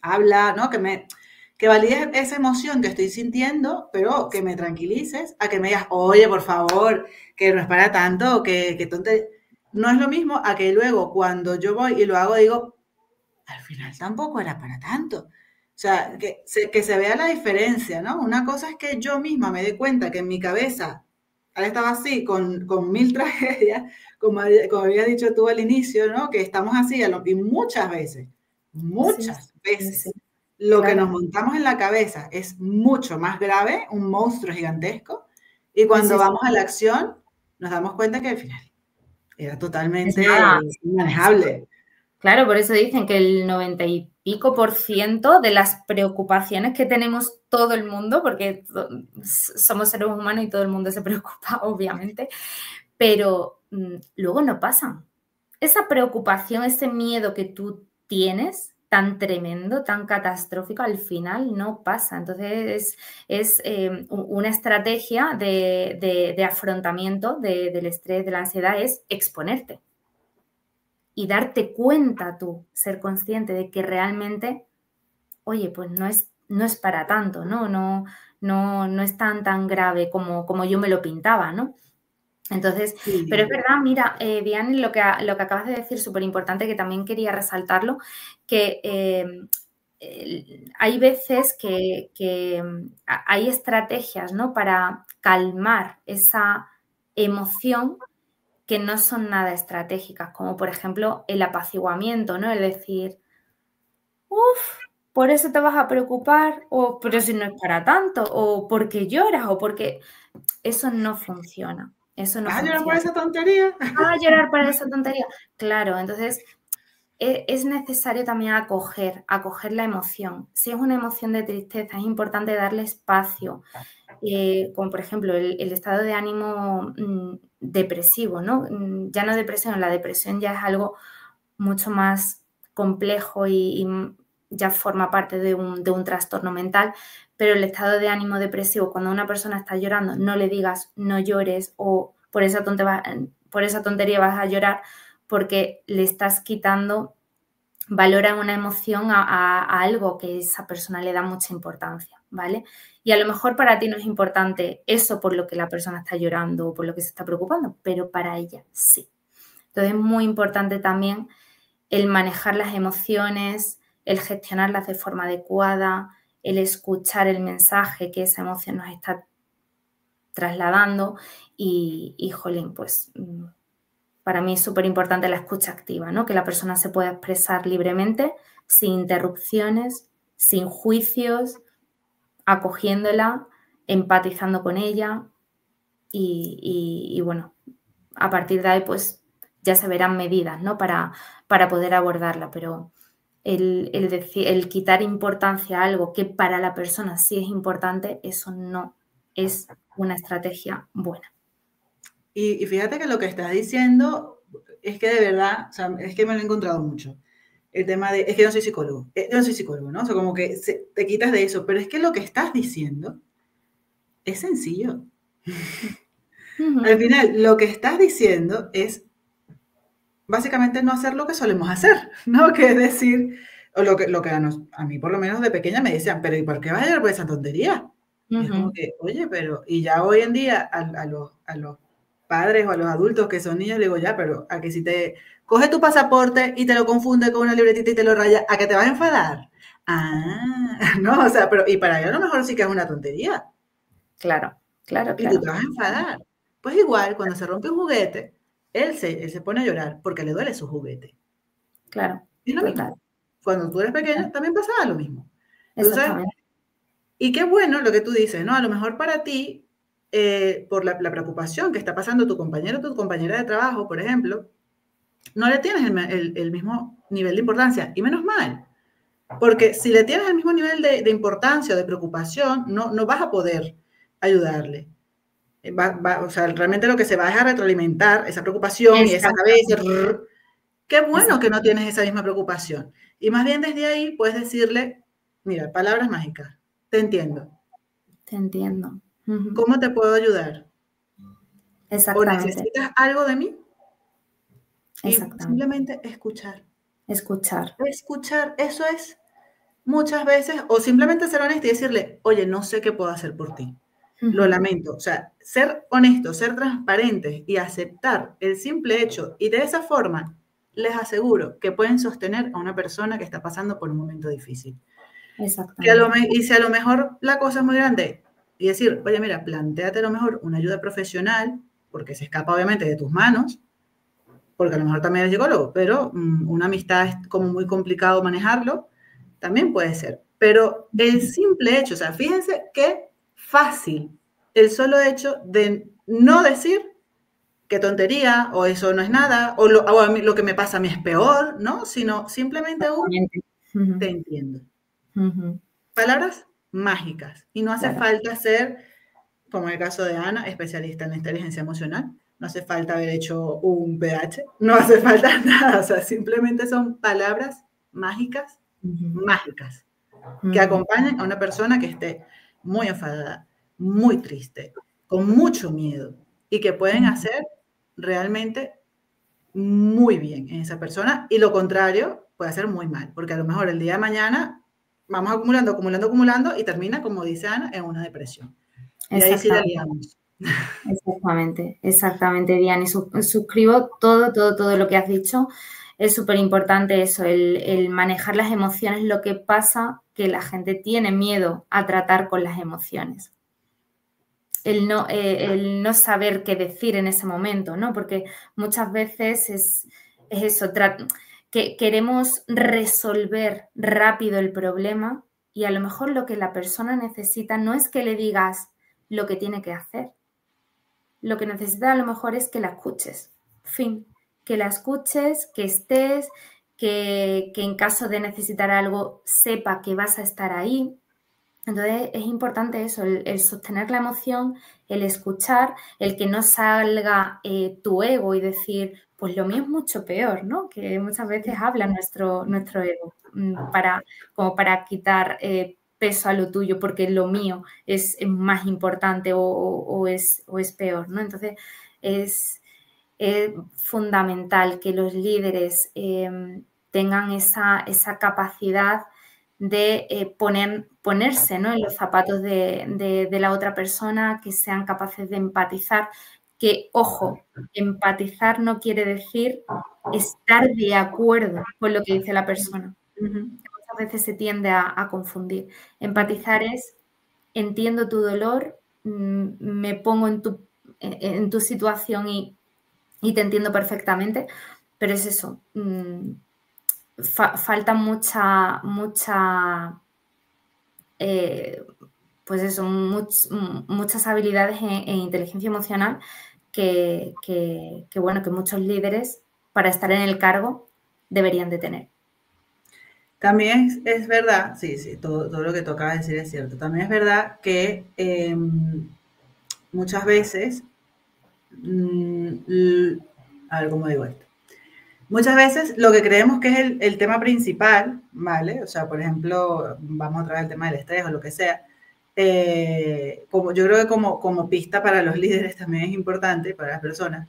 habla, ¿no? Que valides esa emoción que estoy sintiendo, pero que me tranquilices, a que me digas, oye, por favor, que no es para tanto, que tonte. No es lo mismo a que luego cuando yo voy y lo hago digo, al final tampoco era para tanto. O sea, que se vea la diferencia, ¿no? Una cosa es que yo misma me dé cuenta que en mi cabeza estaba así, con 1000 tragedias, como habías dicho tú al inicio, ¿no? Que estamos así, y muchas veces, sí, lo que nos montamos en la cabeza es mucho más grave, un monstruo gigantesco, y cuando vamos a la acción, nos damos cuenta que al final era totalmente inmanejable. Claro, por eso dicen que el 90 y pico% de las preocupaciones que tenemos todo el mundo, porque somos seres humanos y todo el mundo se preocupa, obviamente, pero luego no pasan. esa preocupación, ese miedo que tú tienes tan tremendo, tan catastrófico, al final no pasa. Entonces es una estrategia de afrontamiento del estrés, de la ansiedad, es exponerte y darte cuenta tú, ser consciente de que realmente, oye, pues no es para tanto, ¿no? No es tan grave como yo me lo pintaba, ¿no? Entonces, Sí. pero es verdad, mira, Diane, lo que acabas de decir, súper importante, que también quería resaltarlo, que hay veces que hay estrategias, ¿no?, para calmar esa emoción que no son nada estratégicas, como por ejemplo el apaciguamiento, ¿no? Es decir, uff, por eso te vas a preocupar, o pero si no es para tanto, o porque lloras, o porque eso no funciona. Eso no ¿Vas a llorar por funciona. esa tontería? ¿Vas a llorar para esa tontería? Claro, entonces es necesario también acoger la emoción. Si es una emoción de tristeza, es importante darle espacio, como por ejemplo el estado de ánimo depresivo, ¿no? Ya no depresión, la depresión ya es algo mucho más complejo y ya forma parte de un trastorno mental, pero el estado de ánimo depresivo, cuando una persona está llorando, no le digas no llores o por esa tontería vas a llorar, porque le estás quitando valor a una emoción, a algo que esa persona le da mucha importancia, ¿vale? Y a lo mejor para ti no es importante eso por lo que la persona está llorando o por lo que se está preocupando, pero para ella sí. Entonces es muy importante también el manejar las emociones, el gestionarlas de forma adecuada, el escuchar el mensaje que esa emoción nos está trasladando y jolín, pues para mí es súper importante la escucha activa, ¿no? Que la persona se pueda expresar libremente, sin interrupciones, sin juicios, acogiéndola, empatizando con ella y bueno, a partir de ahí pues ya se verán medidas, ¿no? Para poder abordarla, pero el quitar importancia a algo que para la persona sí es importante, eso no es una estrategia buena. Y fíjate que lo que estás diciendo es que de verdad, o sea, es que me lo he encontrado mucho. El tema de, es que yo no soy psicólogo, ¿no? O sea, como que te quitas de eso, pero es que lo que estás diciendo es sencillo. Al final, lo que estás diciendo es básicamente no hacer lo que solemos hacer, ¿no? Que es decir, o lo que a mí por lo menos de pequeña me decían, pero ¿y por qué vas a llorar por esa tontería? Y es como que, oye, pero, y ya hoy en día a los padres o a los adultos que son niños, le digo, ya, pero a que si te coge tu pasaporte y te lo confunde con una libretita y te lo raya, ¿a que te vas a enfadar? Ah, no, o sea, pero, y para ellos a lo mejor sí que es una tontería. Claro. Y tú te vas a enfadar. Pues igual, cuando se rompe un juguete, él se pone a llorar porque le duele su juguete. Claro. Es lo Total. mismo. Cuando tú eres pequeño también pasaba lo mismo. Entonces, Exactamente. y qué bueno lo que tú dices, ¿no? A lo mejor para ti, por la preocupación que está pasando tu compañero o tu compañera de trabajo, por ejemplo, no le tienes el mismo nivel de importancia. Y menos mal. Porque si le tienes el mismo nivel de importancia o de preocupación, no vas a poder ayudarle. O sea, realmente lo que se va es a retroalimentar esa preocupación y esa cabeza. Qué bueno que no tienes esa misma preocupación. Y más bien desde ahí puedes decirle, mira, palabras mágicas, te entiendo. Te entiendo. ¿Cómo te puedo ayudar? ¿O Exactamente. necesitas algo de mí? Y Exactamente. simplemente escuchar. Escuchar. Escuchar, eso es muchas veces, o simplemente ser honesto y decirle, oye, no sé qué puedo hacer por ti. Lo lamento. O sea, ser honesto, ser transparentes y aceptar el simple hecho. Y de esa forma, les aseguro que pueden sostener a una persona que está pasando por un momento difícil. Exactamente. Y si a lo mejor la cosa es muy grande, y decir, oye, mira, plantéate a lo mejor una ayuda profesional, porque se escapa obviamente de tus manos, porque a lo mejor también eres psicólogo, pero una amistad es como muy complicado manejarlo, también puede ser. Pero el simple hecho, o sea, fíjense qué fácil el solo hecho de no decir qué tontería, o eso no es nada, o a mí, lo que me pasa a mí es peor, ¿no? Sino simplemente te entiendo. Palabras mágicas. Y no hace Claro. falta ser, como en el caso de Ana, especialista en inteligencia emocional, no hace falta haber hecho un PH, no hace falta nada, o sea, simplemente son palabras mágicas, mágicas, que acompañan a una persona que esté muy enfadada, muy triste, con mucho miedo y que pueden hacer realmente muy bien en esa persona y lo contrario puede hacer muy mal, porque a lo mejor el día de mañana vamos acumulando, acumulando, acumulando y termina, como dice Ana, en una depresión. Y ahí sí la liamos. Exactamente, exactamente, Diana. Y suscribo todo lo que has dicho. Es súper importante eso, el manejar las emociones. Lo que pasa que la gente tiene miedo a tratar con las emociones. El no saber qué decir en ese momento, ¿no? Porque muchas veces es eso, que queremos resolver rápido el problema y a lo mejor lo que la persona necesita no es que le digas lo que tiene que hacer. Lo que necesita a lo mejor es que la escuches. Fin. Que la escuches, que estés, que en caso de necesitar algo sepa que vas a estar ahí. Entonces es importante eso, el sostener la emoción, el escuchar, el que no salga tu ego y decir, pues lo mío es mucho peor, ¿no? Que muchas veces habla nuestro ego como para quitar peso a lo tuyo porque lo mío es más importante o es peor, ¿no? Entonces es fundamental que los líderes tengan esa capacidad de ponerse, ¿no?, en los zapatos de la otra persona, que sean capaces de empatizar, que, ojo, empatizar no quiere decir estar de acuerdo con lo que dice la persona. Muchas veces se tiende a confundir. Empatizar es, entiendo tu dolor, me pongo en tu situación y te entiendo perfectamente, pero es eso, falta mucha pues eso, muchas habilidades en inteligencia emocional que bueno, que muchos líderes para estar en el cargo deberían de tener. También es verdad, sí, todo lo que tocaba decir es cierto. También es verdad que muchas veces, a ver cómo digo esto. Muchas veces lo que creemos que es el tema principal, ¿vale? O sea, por ejemplo, vamos a traer el tema del estrés o lo que sea. Como, yo creo que como pista para los líderes también es importante, para las personas,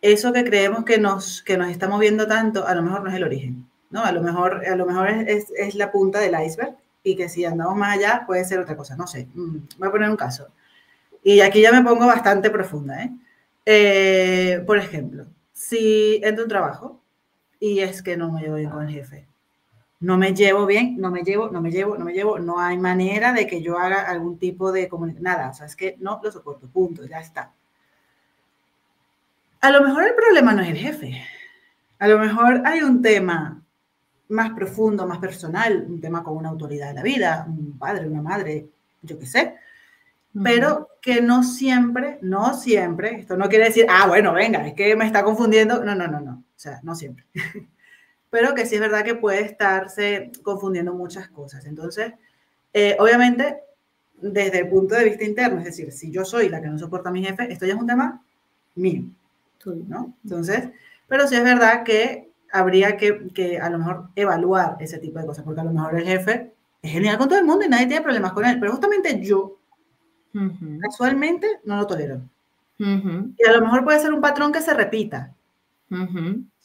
eso que creemos que nos está moviendo tanto, a lo mejor no es el origen, ¿no? A lo mejor es la punta del iceberg y que si andamos más allá puede ser otra cosa, no sé. Voy a poner un caso. Y aquí ya me pongo bastante profunda, ¿eh? Por ejemplo, si entro a un trabajo y es que no me llevo bien con el jefe. No me llevo bien, no me llevo, no hay manera de que yo haga algún tipo de comunicación, nada, o sea, es que no lo soporto, punto, ya está. A lo mejor el problema no es el jefe, a lo mejor hay un tema más profundo, más personal, un tema con una autoridad de la vida, un padre, una madre, yo qué sé, pero que no siempre, esto no quiere decir, bueno, venga, es que me está confundiendo, no, o sea, no siempre. Pero que sí es verdad que puede estarse confundiendo muchas cosas. Entonces, obviamente, desde el punto de vista interno, es decir, si yo soy la que no soporta a mi jefe, esto ya es un tema mío, ¿no? Entonces, pero sí es verdad que habría que a lo mejor evaluar ese tipo de cosas, porque a lo mejor el jefe es genial con todo el mundo y nadie tiene problemas con él, pero justamente yo, casualmente, no lo tolero. Y a lo mejor puede ser un patrón que se repita.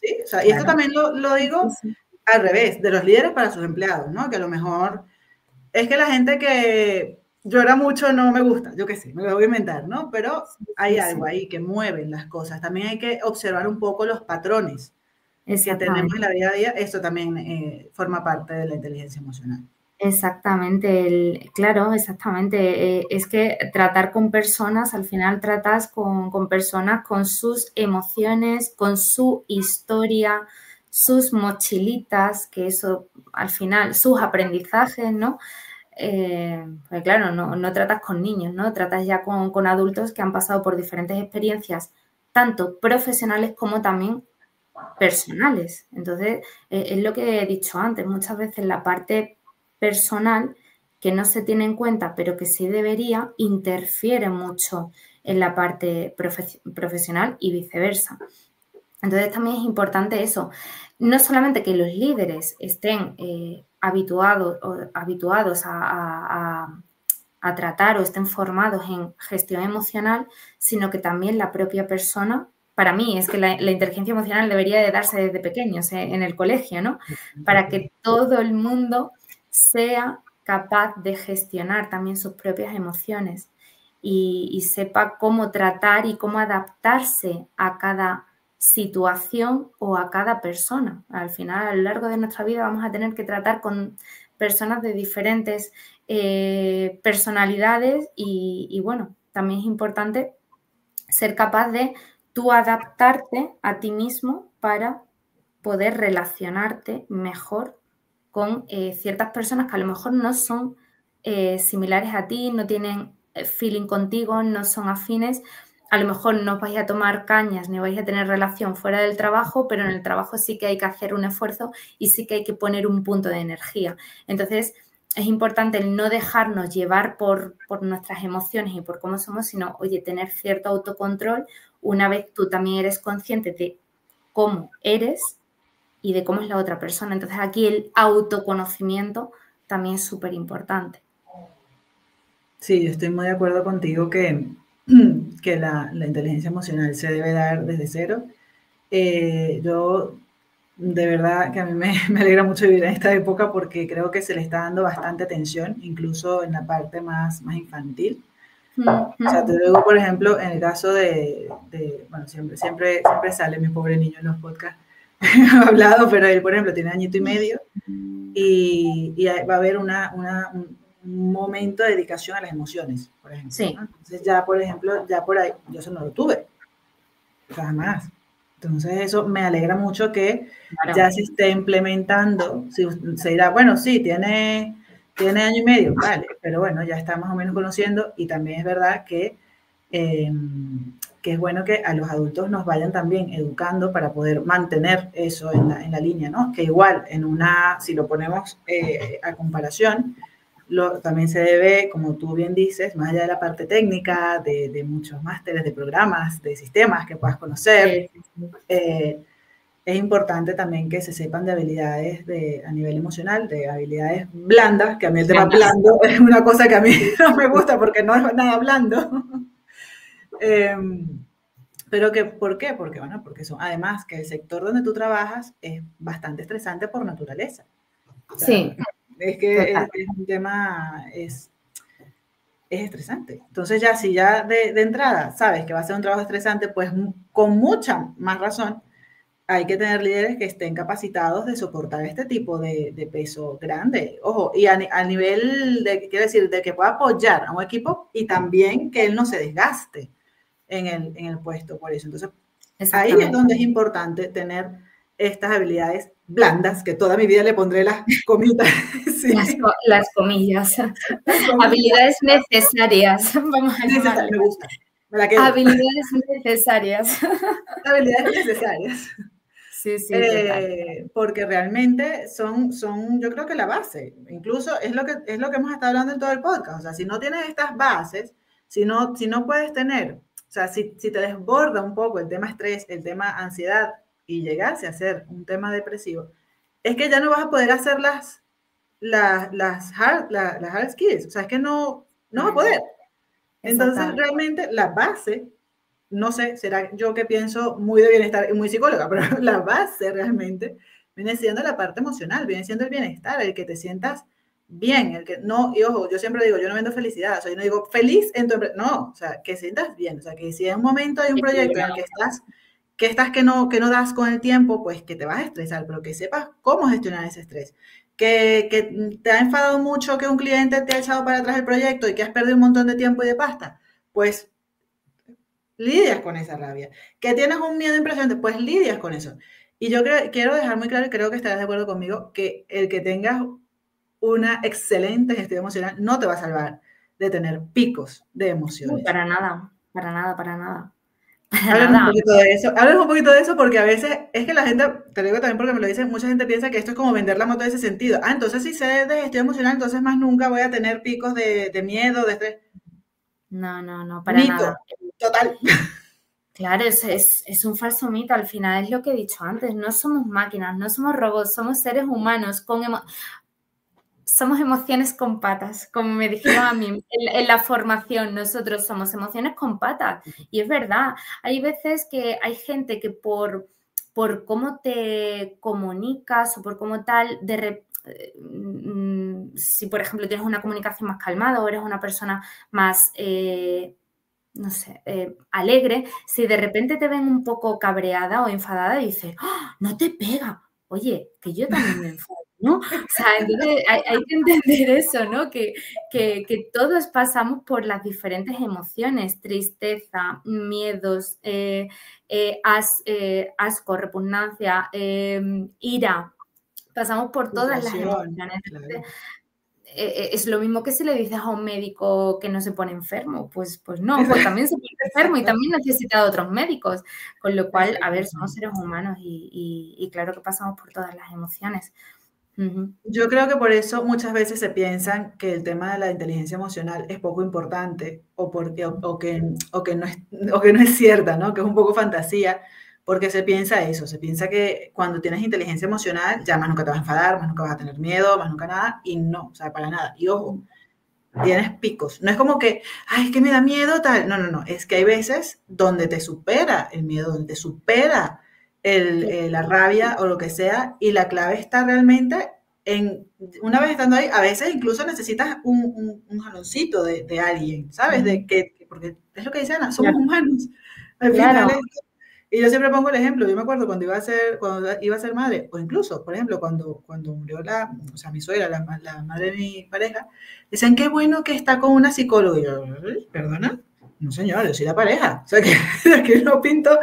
¿Sí? O sea, y esto también lo digo al revés, de los líderes para sus empleados, ¿no? Que a lo mejor es que la gente que llora mucho no me gusta, yo qué sé, me lo voy a inventar, ¿no? Pero hay algo ahí que mueven las cosas. También hay que observar un poco los patrones que tenemos en la vida a día. Esto también forma parte de la inteligencia emocional. Exactamente, claro, exactamente. Es que tratar con personas, al final tratas con personas con sus emociones, con su historia, sus mochilitas, que eso al final, sus aprendizajes, ¿no? Pues claro, no tratas con niños, ¿no? Tratas ya con adultos que han pasado por diferentes experiencias, tanto profesionales como también personales. Entonces, es lo que he dicho antes, muchas veces la parte personal que no se tiene en cuenta, pero que sí debería, interfiere mucho en la parte profesional y viceversa. Entonces también es importante eso, no solamente que los líderes estén habituados a tratar o estén formados en gestión emocional, sino que también la propia persona, para mí es que la inteligencia emocional debería de darse desde pequeños en el colegio, ¿no? Para que todo el mundo sea capaz de gestionar también sus propias emociones y sepa cómo tratar y cómo adaptarse a cada situación o a cada persona. Al final, a lo largo de nuestra vida vamos a tener que tratar con personas de diferentes personalidades y bueno, también es importante ser capaz de tú adaptarte a ti mismo para poder relacionarte mejor con ciertas personas que a lo mejor no son similares a ti, no tienen feeling contigo, no son afines. A lo mejor no os vais a tomar cañas ni vais a tener relación fuera del trabajo, pero en el trabajo sí que hay que hacer un esfuerzo y sí que hay que poner un punto de energía. Entonces, es importante el no dejarnos llevar por nuestras emociones y por cómo somos, sino, oye, tener cierto autocontrol una vez tú también eres consciente de cómo eres y de cómo es la otra persona. Entonces, aquí el autoconocimiento también es súper importante. Sí, yo estoy muy de acuerdo contigo que la inteligencia emocional se debe dar desde cero. Yo, de verdad, que a mí me alegra mucho vivir en esta época porque creo que se le está dando bastante atención, incluso en la parte más infantil. O sea, te digo, por ejemplo, en el caso bueno, siempre sale mi pobre niño en los podcasts, he hablado, pero él, por ejemplo, tiene 1 año y medio y va a haber un momento de dedicación a las emociones, por ejemplo. Sí. ¿no? Entonces ya, por ejemplo, ya por ahí, yo eso no lo tuve, jamás. Entonces eso me alegra mucho que ya se esté implementando. Se dirá, bueno, sí, tiene 1 año y medio, vale, pero bueno, ya está más o menos conociendo y también es verdad que es bueno que a los adultos nos vayan también educando para poder mantener eso en la línea, ¿no? Que igual, si lo ponemos a comparación, también se debe, como tú bien dices, más allá de la parte técnica, de muchos másteres, de programas, de sistemas que puedas conocer, es importante también que se sepan de habilidades a nivel emocional, de habilidades blandas, que a mí el tema blando es una cosa que a mí no me gusta porque no es nada blando. Pero ¿por qué? Porque, bueno, porque además que el sector donde tú trabajas es bastante estresante por naturaleza. O sea, sí. Es que es un tema, es estresante. Entonces ya, si ya de entrada sabes que va a ser un trabajo estresante, pues con mucha más razón hay que tener líderes que estén capacitados de soportar este tipo de peso grande. Ojo, y a nivel quiero decir, de que pueda apoyar a un equipo y también que él no se desgaste en el puesto por eso. Entonces, ahí es donde es importante tener estas habilidades blandas, que toda mi vida le pondré las comitas. Sí. Las comillas. Habilidades necesarias. Vamos a me gusta. Habilidades necesarias. Habilidades necesarias. Sí, porque realmente son, yo creo que la base. Incluso es lo que hemos estado hablando en todo el podcast. O sea, si no tienes estas bases, si no puedes tener, o sea, si te desborda un poco el tema estrés, el tema ansiedad y llegase a ser un tema depresivo, es que ya no vas a poder hacer las hard skills. O sea, es que no vas a poder. Entonces, realmente la base, no sé, será yo que pienso muy de bienestar y muy psicóloga, pero la base realmente viene siendo la parte emocional, viene siendo el bienestar, el que te sientas bien, el que no, y ojo, yo siempre digo, yo no vendo felicidad, o sea, yo no digo feliz en tu empresa, no, o sea, que sientas bien, o sea, que si en un momento hay un proyecto en el que no das con el tiempo, pues que te vas a estresar, pero que sepas cómo gestionar ese estrés. Que te ha enfadado mucho que un cliente te ha echado para atrás el proyecto y que has perdido un montón de tiempo y de pasta, pues lidias con esa rabia. Que tienes un miedo impresionante, pues lidias con eso. Y yo quiero dejar muy claro, y creo que estarás de acuerdo conmigo, que el que tengas una excelente gestión emocional no te va a salvar de tener picos de emociones. Para nada, para nada, para nada. Háblanos un poquito de eso porque a veces es que la gente, te lo digo también porque me lo dicen, mucha gente piensa que esto es como vender la moto en ese sentido. Entonces si sé de gestión emocional, entonces más nunca voy a tener picos de miedo, de estrés. No, para nada. total. Claro, es un falso mito. Al final es lo que he dicho antes. No somos máquinas, no somos robots, somos seres humanos somos emociones con patas, como me dijeron a mí en la formación. Nosotros somos emociones con patas. Y es verdad, hay veces que hay gente que por cómo te comunicas o por cómo tal, si por ejemplo tienes una comunicación más calmada o eres una persona más, no sé, alegre, si de repente te ven un poco cabreada o enfadada, dices, ¡oh, no te pega! Oye, que yo también me enfado, ¿no? O sea, entonces hay que entender eso, ¿no? Que todos pasamos por las diferentes emociones, tristeza, miedos, asco, repugnancia, ira. Pasamos por todas las emociones. Claro. Es lo mismo que si le dices a un médico que no se pone enfermo, pues no, pues también se pone enfermo y también necesita de otros médicos, con lo cual, a ver, somos seres humanos y claro que pasamos por todas las emociones. Yo creo que por eso muchas veces se piensan que el tema de la inteligencia emocional es poco importante o que no es cierta, ¿no? Que es un poco fantasía, porque se piensa eso, se piensa que cuando tienes inteligencia emocional ya más nunca te vas a enfadar, más nunca vas a tener miedo, más nunca nada, y no, o sea, para nada. Y ojo, tienes picos. No es como que, ay, es que me da miedo, tal. No, no, no. Es que hay veces donde te supera el miedo, donde te supera la rabia o lo que sea, y la clave está realmente en, una vez estando ahí, a veces incluso necesitas un jaloncito de alguien, ¿sabes? Porque es lo que dice Ana, somos humanos. Al Claro. final y yo siempre pongo el ejemplo, yo me acuerdo cuando iba a ser madre, o incluso, por ejemplo, cuando murió o sea, mi suegra, la madre de mi pareja, dicen, qué bueno que está con una psicóloga. Y yo, ¿perdona? No, señor, yo soy la pareja. O sea, que no pinto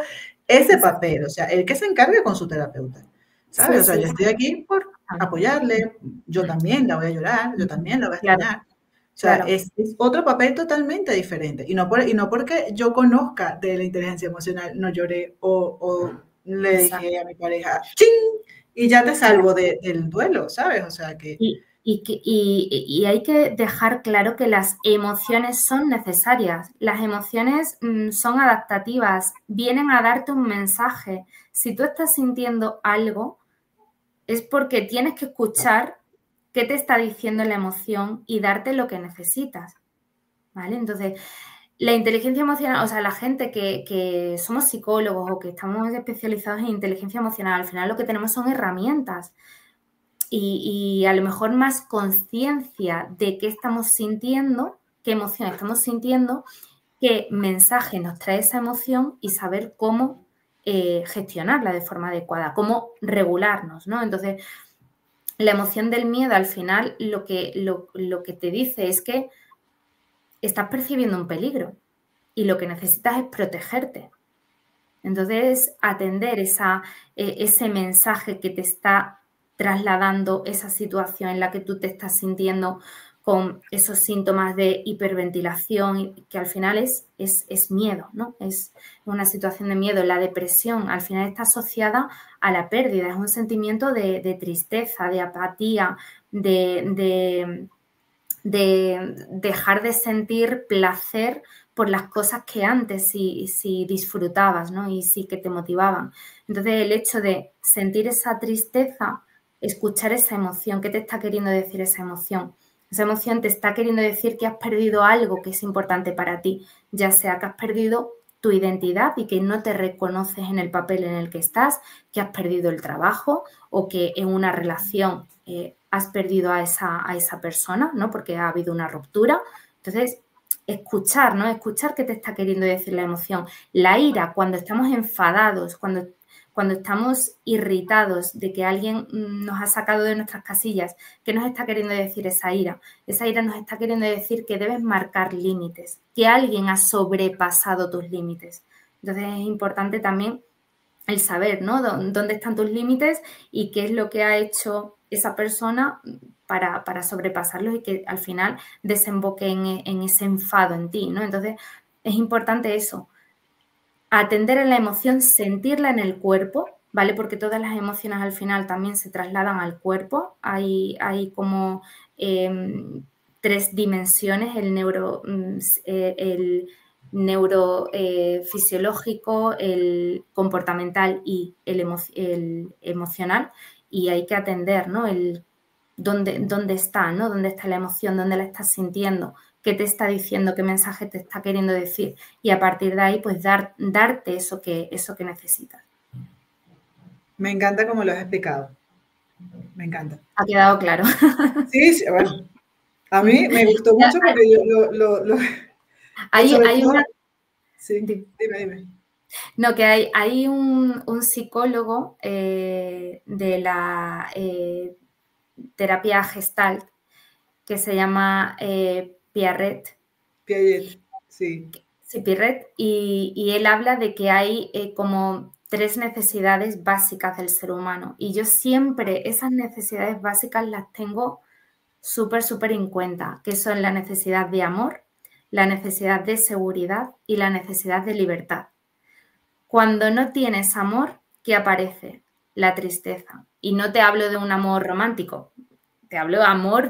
ese papel. O sea, el que se encargue con su terapeuta. ¿Sabes? Sí, O sea, sí. yo estoy aquí por apoyarle. Yo también la voy a llorar, yo también la voy a extrañar. O sea, Claro. es otro papel totalmente diferente. Y no porque yo conozca de la inteligencia emocional, no lloré o le dije a mi pareja, ¡ching! Y ya te salvo del duelo, ¿sabes? O sea que... Y hay que dejar claro que las emociones son necesarias. Las emociones son adaptativas, vienen a darte un mensaje. Si tú estás sintiendo algo, es porque tienes que escuchar qué te está diciendo la emoción y darte lo que necesitas. ¿Vale? Entonces, la inteligencia emocional, o sea, la gente que somos psicólogos o que estamos especializados en inteligencia emocional, al final lo que tenemos son herramientas y a lo mejor más conciencia de qué estamos sintiendo, qué emoción estamos sintiendo, qué mensaje nos trae esa emoción y saber cómo gestionarla de forma adecuada, cómo regularnos, ¿no? Entonces, la emoción del miedo al final lo que te dice es que estás percibiendo un peligro y lo que necesitas es protegerte. Entonces, atender ese mensaje que te está trasladando esa situación en la que tú te estás sintiendo con esos síntomas de hiperventilación, que al final es miedo, ¿no? Es una situación de miedo. La depresión al final está asociada a la pérdida, es un sentimiento de tristeza, de apatía, de dejar de sentir placer por las cosas que antes sí disfrutabas, ¿no? Y sí que te motivaban. Entonces, el hecho de sentir esa tristeza, escuchar esa emoción, ¿qué te está queriendo decir esa emoción? Esa emoción te está queriendo decir que has perdido algo que es importante para ti, ya sea que has perdido tu identidad y que no te reconoces en el papel en el que estás, que has perdido el trabajo o que en una relación has perdido a esa persona, ¿no? Porque ha habido una ruptura. Entonces, escuchar, ¿no? Escuchar qué te está queriendo decir la emoción. La ira, cuando estamos enfadados, cuando estamos irritados de que alguien nos ha sacado de nuestras casillas, ¿qué nos está queriendo decir esa ira? Esa ira nos está queriendo decir que debes marcar límites, que alguien ha sobrepasado tus límites. Entonces es importante también el saber, ¿no? Dónde están tus límites y qué es lo que ha hecho esa persona para sobrepasarlos y que al final desemboque en ese enfado en ti, ¿no? Entonces es importante eso, atender a la emoción, sentirla en el cuerpo, ¿vale? Porque todas las emociones al final también se trasladan al cuerpo. Hay como 3 dimensiones, neurofisiológico, el comportamental y el emocional, y hay que atender, ¿no? Dónde está, ¿no? Dónde está la emoción, dónde la estás sintiendo, qué te está diciendo, qué mensaje te está queriendo decir, y a partir de ahí, pues darte eso que necesitas. Me encanta cómo lo has explicado. Me encanta. ¿Ha quedado claro? Sí, bueno. A mí me gustó mucho porque yo hay todo, una... sí, dime. No, que hay un psicólogo de la terapia Gestalt que se llama Piaget. Piaget, sí. Sí, Piaget, y él habla de que hay como 3 necesidades básicas del ser humano. Y yo siempre esas necesidades básicas las tengo súper en cuenta, que son la necesidad de amor, la necesidad de seguridad y la necesidad de libertad. Cuando no tienes amor, ¿qué aparece? La tristeza. Y no te hablo de un amor romántico, te hablo de amor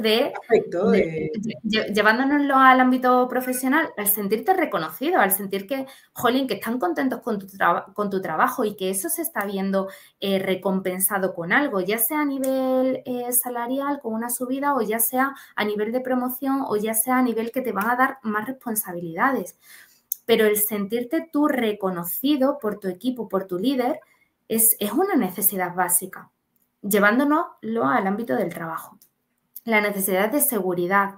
llevándonoslo al ámbito profesional, al sentirte reconocido, al sentir que, jolín, que están contentos con tu trabajo y que eso se está viendo recompensado con algo, ya sea a nivel salarial, con una subida, o ya sea a nivel de promoción, o ya sea a nivel que te van a dar más responsabilidades. Pero el sentirte tú reconocido por tu equipo, por tu líder, es una necesidad básica, llevándonoslo al ámbito del trabajo. La necesidad de seguridad,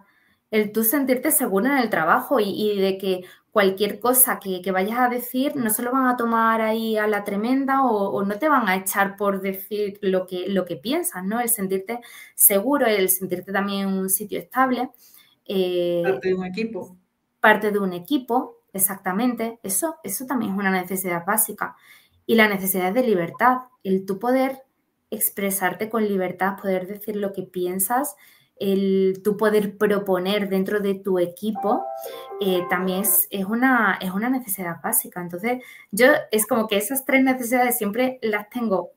el tú sentirte seguro en el trabajo y de que cualquier cosa que vayas a decir no se lo van a tomar ahí a la tremenda o no te van a echar por decir lo que piensas, ¿no? El sentirte seguro, el sentirte también en un sitio estable. Parte de un equipo. Parte de un equipo, exactamente. Eso también es una necesidad básica. Y la necesidad de libertad, el tú poder expresarte con libertad, poder decir lo que piensas, el tú poder proponer dentro de tu equipo, también es una necesidad básica. Entonces, yo es como que esas 3 necesidades siempre las tengo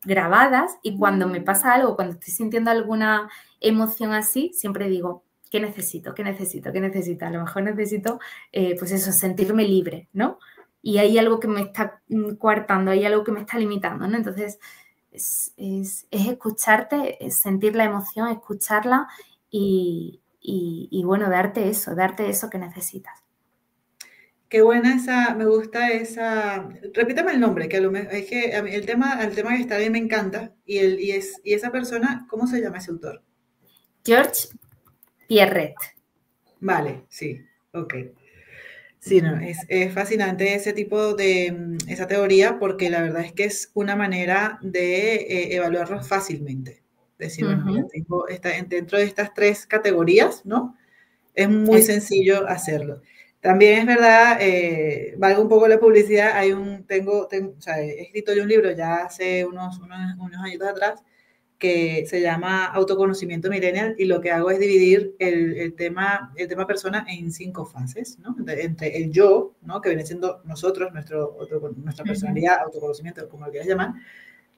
grabadas, y cuando me pasa algo, cuando estoy sintiendo alguna emoción así, siempre digo, ¿qué necesito? ¿Qué necesito? ¿Qué necesito? A lo mejor necesito, pues eso, sentirme libre, ¿no? Y hay algo que me está coartando, hay algo que me está limitando, ¿no? Entonces, es escucharte, es sentir la emoción, escucharla y bueno, darte eso que necesitas. Qué buena esa, me gusta esa. Repítame el nombre, que es que a mí el tema que está bien me encanta. Y esa persona, ¿cómo se llama ese autor? George Piaget. Vale, sí, ok. Sí, no, es fascinante ese tipo de, esa teoría porque la verdad es que es una manera de evaluarlo fácilmente. Decir, bueno, mira, tengo dentro de estas 3 categorías, ¿no? Es muy sencillo hacerlo. También es verdad, valga un poco la publicidad, o sea, he escrito yo un libro ya hace unos años atrás que se llama Autoconocimiento Millennial, y lo que hago es dividir el tema persona en 5 fases, ¿no? Entre el yo, ¿no? Que viene siendo nosotros, nuestra personalidad, autoconocimiento, como lo quieras llamar,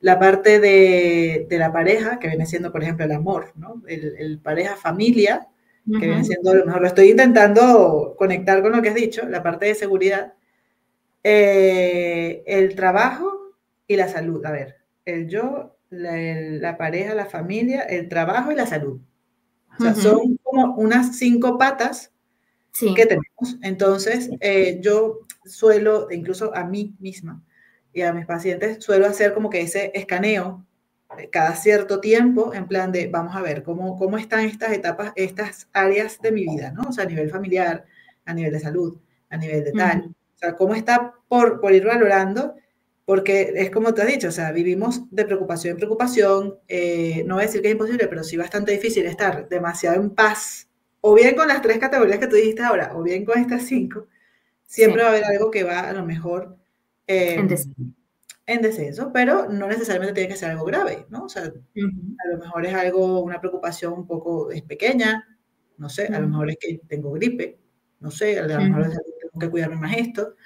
la parte de la pareja, que viene siendo, por ejemplo, el amor, ¿no? El pareja, familia, que viene siendo, a lo mejor lo estoy intentando conectar con lo que has dicho, la parte de seguridad, el trabajo y la salud. A ver, el yo, la pareja, la familia, el trabajo y la salud. O sea, son como unas 5 patas que tenemos. Entonces, yo suelo, incluso a mí misma y a mis pacientes, suelo hacer como que ese escaneo cada cierto tiempo, en plan de, vamos a ver cómo están estas etapas, estas áreas de mi vida, ¿no? O sea, a nivel familiar, a nivel de salud, a nivel de tal. O sea, cómo está por ir valorando, porque es como te has dicho, o sea, vivimos de preocupación en preocupación, no voy a decir que es imposible, pero sí bastante difícil estar demasiado en paz, o bien con las 3 categorías que tú dijiste ahora, o bien con estas 5, siempre va a haber algo que va a lo mejor en descenso, pero no necesariamente tiene que ser algo grave, ¿no? O sea, a lo mejor es algo, una preocupación un poco es pequeña, no sé, a lo mejor es que tengo gripe, no sé, a lo mejor tengo que cuidarme más esto.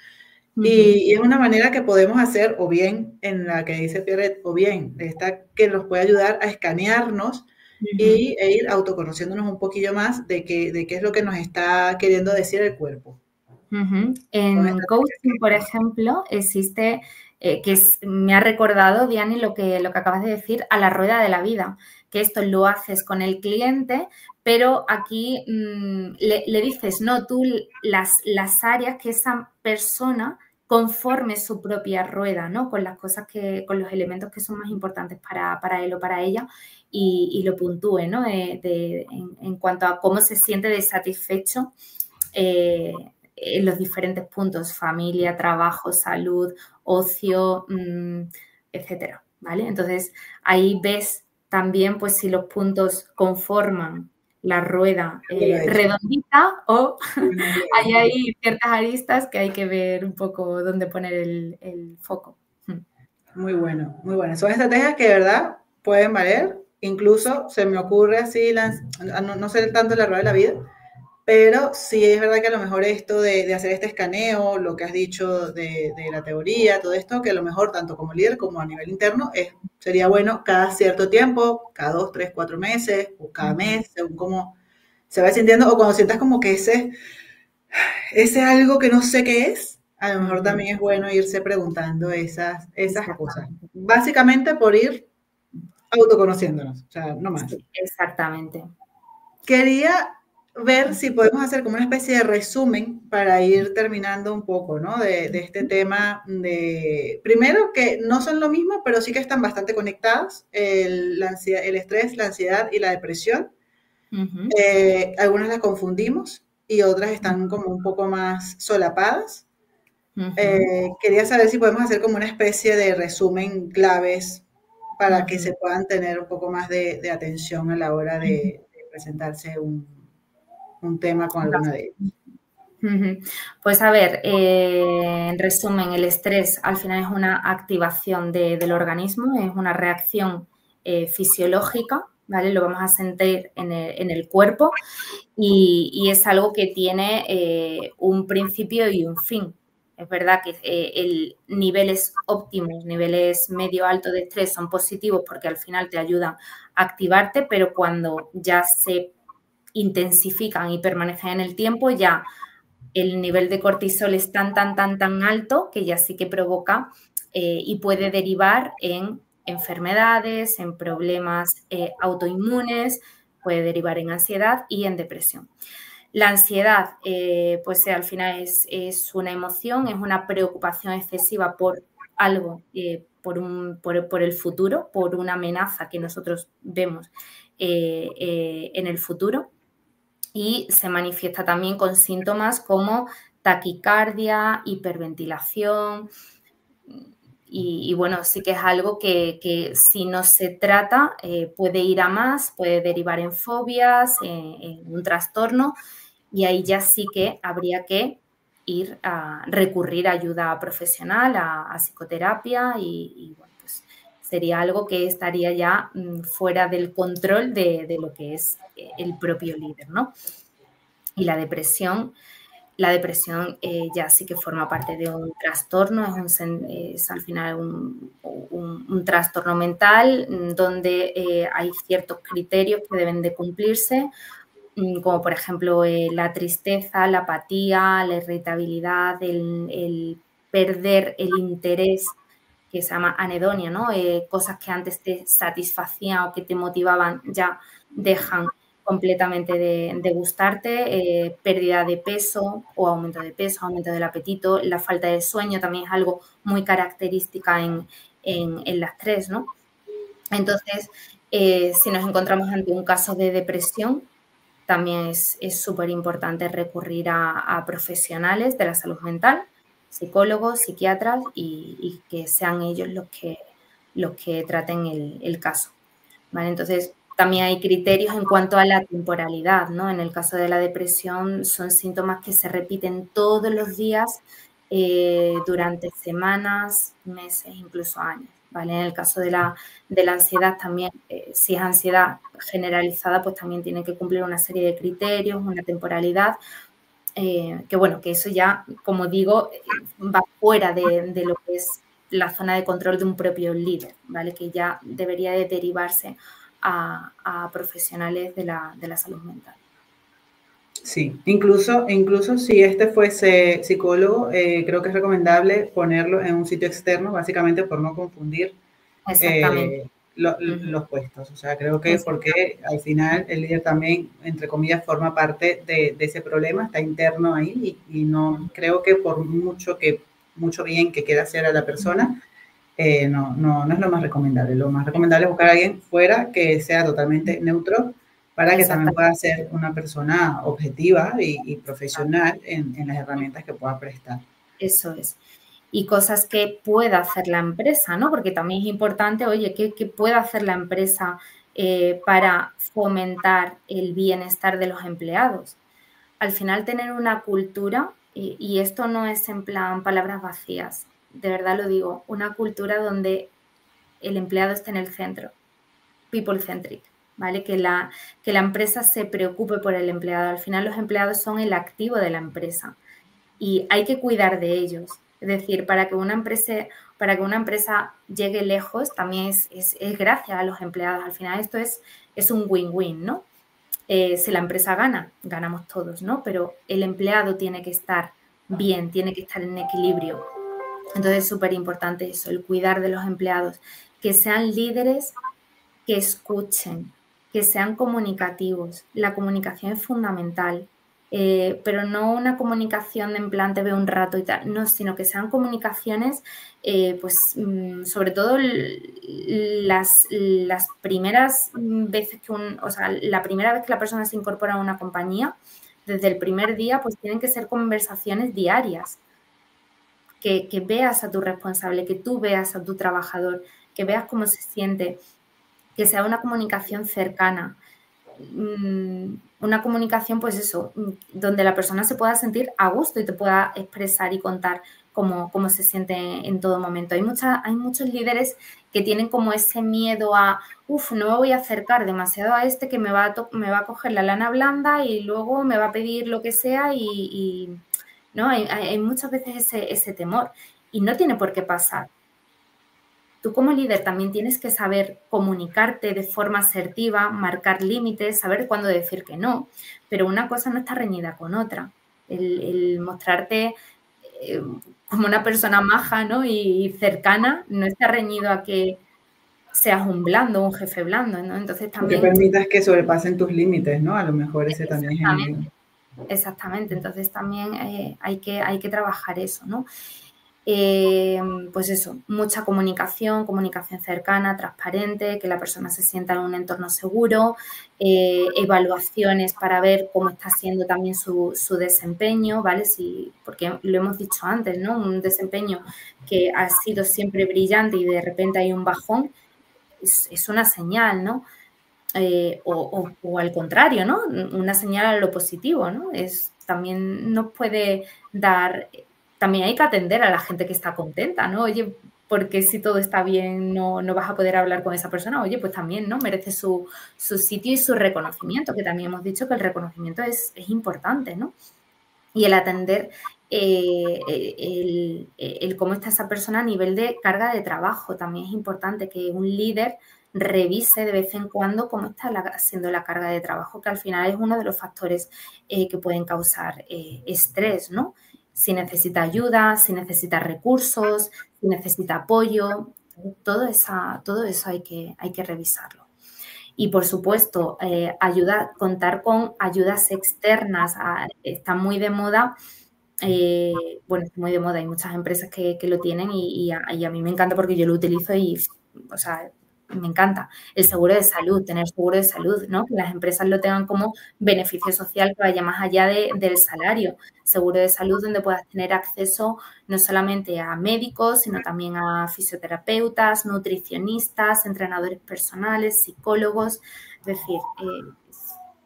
Y es una manera que podemos hacer, o bien en la que dice Piaget, o bien esta que nos puede ayudar a escanearnos e ir autoconociéndonos un poquillo más de qué es lo que nos está queriendo decir el cuerpo. En coaching, por ejemplo, existe, me ha recordado, Diani, lo que acabas de decir, a la rueda de la vida, que esto lo haces con el cliente, pero aquí le dices, no, tú las áreas que esa persona conforme su propia rueda, ¿no? Con las cosas con los elementos que son más importantes para él o para ella y lo puntúe, ¿no? En cuanto a cómo se siente de satisfecho en los diferentes puntos, familia, trabajo, salud, ocio, etcétera, ¿vale? Entonces, ahí ves también, pues, si los puntos conforman la rueda redondita o hay ahí ciertas aristas que hay que ver un poco dónde poner el foco. Muy bueno, muy bueno. Son estrategias que de verdad pueden valer. Incluso se me ocurre así, no sé tanto la rueda de la vida, pero sí es verdad que a lo mejor esto de hacer este escaneo, lo que has dicho de la teoría, todo esto, que a lo mejor tanto como líder como a nivel interno sería bueno cada cierto tiempo, cada 2, 3, 4 meses, o cada mes, según cómo se va sintiendo, o cuando sientas como que ese algo que no sé qué es, a lo mejor también es bueno irse preguntando esas cosas. Básicamente por ir autoconociéndonos, o sea, no más. Sí, exactamente. Quería ver si podemos hacer como una especie de resumen para ir terminando un poco, ¿no? De este tema primero, que no son lo mismo, pero sí que están bastante conectados, el estrés, la ansiedad y la depresión. Algunas las confundimos y otras están como un poco más solapadas. Quería saber si podemos hacer como una especie de resumen claves para que se puedan tener un poco más de atención a la hora de presentarse un tema con alguna de ellas. Pues a ver, en resumen, el estrés al final es una activación del organismo, es una reacción fisiológica, ¿vale? Lo vamos a sentir en el cuerpo y es algo que tiene un principio y un fin. Es verdad que niveles óptimos, niveles medio-alto de estrés son positivos porque al final te ayudan a activarte, pero cuando ya se intensifican y permanecen en el tiempo, ya el nivel de cortisol es tan alto que ya sí que provoca y puede derivar en enfermedades, en problemas autoinmunes, puede derivar en ansiedad y en depresión. La ansiedad, pues al final es una emoción, es una preocupación excesiva por algo, por el futuro, por una amenaza que nosotros vemos en el futuro. Y se manifiesta también con síntomas como taquicardia, hiperventilación y bueno, sí que es algo que si no se trata puede ir a más, puede derivar en fobias, en un trastorno y ahí ya sí que habría que ir a recurrir a ayuda profesional, a psicoterapia y bueno, pues sería algo que estaría ya fuera del control de lo que es el propio líder, ¿no? Y la depresión ya sí que forma parte de un trastorno, es al final un trastorno mental donde hay ciertos criterios que deben de cumplirse, como por ejemplo la tristeza, la apatía, la irritabilidad, el perder el interés, que se llama anedonia, ¿no? Cosas que antes te satisfacían o que te motivaban ya dejan completamente de gustarte, pérdida de peso o aumento de peso, aumento del apetito, la falta de sueño también es algo muy característica en las tres, ¿no? Entonces, si nos encontramos ante un caso de depresión, también es súper importante recurrir a profesionales de la salud mental, psicólogos, psiquiatras y que sean ellos los que traten el caso, ¿vale? Entonces, también hay criterios en cuanto a la temporalidad, ¿no? En el caso de la depresión son síntomas que se repiten todos los días durante semanas, meses, incluso años, ¿vale? En el caso de la ansiedad también, si es ansiedad generalizada, pues también tiene que cumplir una serie de criterios, una temporalidad, que bueno, que eso ya, como digo, va fuera de lo que es la zona de control de un propio líder, ¿vale? Que ya debería de derivarse a profesionales de la salud mental. Sí, incluso si este fuese psicólogo, creo que es recomendable ponerlo en un sitio externo, básicamente por no confundir Exactamente. los puestos. O sea, creo que Exactamente. porque al final el líder también, entre comillas, forma parte de ese problema, está interno ahí y no creo que por mucho bien que quiera hacer a la persona, no es lo más recomendable. Lo más recomendable es buscar a alguien fuera que sea totalmente neutro para que también pueda ser una persona objetiva y profesional en las herramientas que pueda prestar. Eso es. Y cosas que pueda hacer la empresa, ¿no? Porque también es importante, oye, ¿qué puede hacer la empresa para fomentar el bienestar de los empleados? Al final, tener una cultura, y esto no es en plan palabras vacías, de verdad lo digo, una cultura donde el empleado esté en el centro, people centric, ¿vale? Que la empresa se preocupe por el empleado. Al final, los empleados son el activo de la empresa y hay que cuidar de ellos. Es decir, para que una empresa llegue lejos, también es gracias a los empleados. Al final, esto es un win-win, ¿no? Si la empresa gana, ganamos todos, ¿no? Pero el empleado tiene que estar bien, tiene que estar en equilibrio. Entonces, es súper importante eso, el cuidar de los empleados, que sean líderes que escuchen, que sean comunicativos. La comunicación es fundamental, pero no una comunicación en plan te veo un rato y tal, no, sino que sean comunicaciones, sobre todo las primeras veces la primera vez que la persona se incorpora a una compañía, desde el primer día, pues tienen que ser conversaciones diarias. Que veas a tu responsable, que tú veas a tu trabajador, que veas cómo se siente, que sea una comunicación cercana, una comunicación, pues eso, donde la persona se pueda sentir a gusto y te pueda expresar y contar cómo se siente en todo momento. Hay muchos líderes que tienen como ese miedo a, no me voy a acercar demasiado a este que me va a coger la lana blanda y luego me va a pedir lo que sea y ¿no? Hay muchas veces ese temor y no tiene por qué pasar. Tú como líder también tienes que saber comunicarte de forma asertiva, marcar límites, saber cuándo decir que no, pero una cosa no está reñida con otra. El mostrarte como una persona maja, ¿no? y cercana no está reñido a que seas un blando, un jefe blando, ¿no? Entonces O que también... permitas que sobrepasen tus límites, ¿no? A lo mejor ese también es el... Exactamente, entonces también hay que trabajar eso, ¿no? Pues eso, mucha comunicación cercana, transparente, que la persona se sienta en un entorno seguro, evaluaciones para ver cómo está siendo también su desempeño, ¿vale? Porque lo hemos dicho antes, ¿no? Un desempeño que ha sido siempre brillante y de repente hay un bajón, es una señal, ¿no? O al contrario, ¿no? Una señal a lo positivo, ¿no? También nos puede dar, también hay que atender a la gente que está contenta, ¿no? Oye, porque si todo está bien no vas a poder hablar con esa persona, oye, pues también, ¿no? Merece su sitio y su reconocimiento, que también hemos dicho que el reconocimiento es importante, ¿no? Y el atender el cómo está esa persona a nivel de carga de trabajo. También es importante que un líder revise de vez en cuando cómo está siendo la carga de trabajo, que al final es uno de los factores que pueden causar estrés, ¿no? Si necesita ayuda, si necesita recursos, si necesita apoyo, todo eso hay que revisarlo. Y, por supuesto, contar con ayudas externas. Está muy de moda. Bueno, está muy de moda. Hay muchas empresas que lo tienen y a mí me encanta porque yo lo utilizo y, o sea, me encanta. El seguro de salud, tener seguro de salud, ¿no? Que las empresas lo tengan como beneficio social que vaya más allá del salario. Seguro de salud donde puedas tener acceso no solamente a médicos, sino también a fisioterapeutas, nutricionistas, entrenadores personales, psicólogos. Es decir,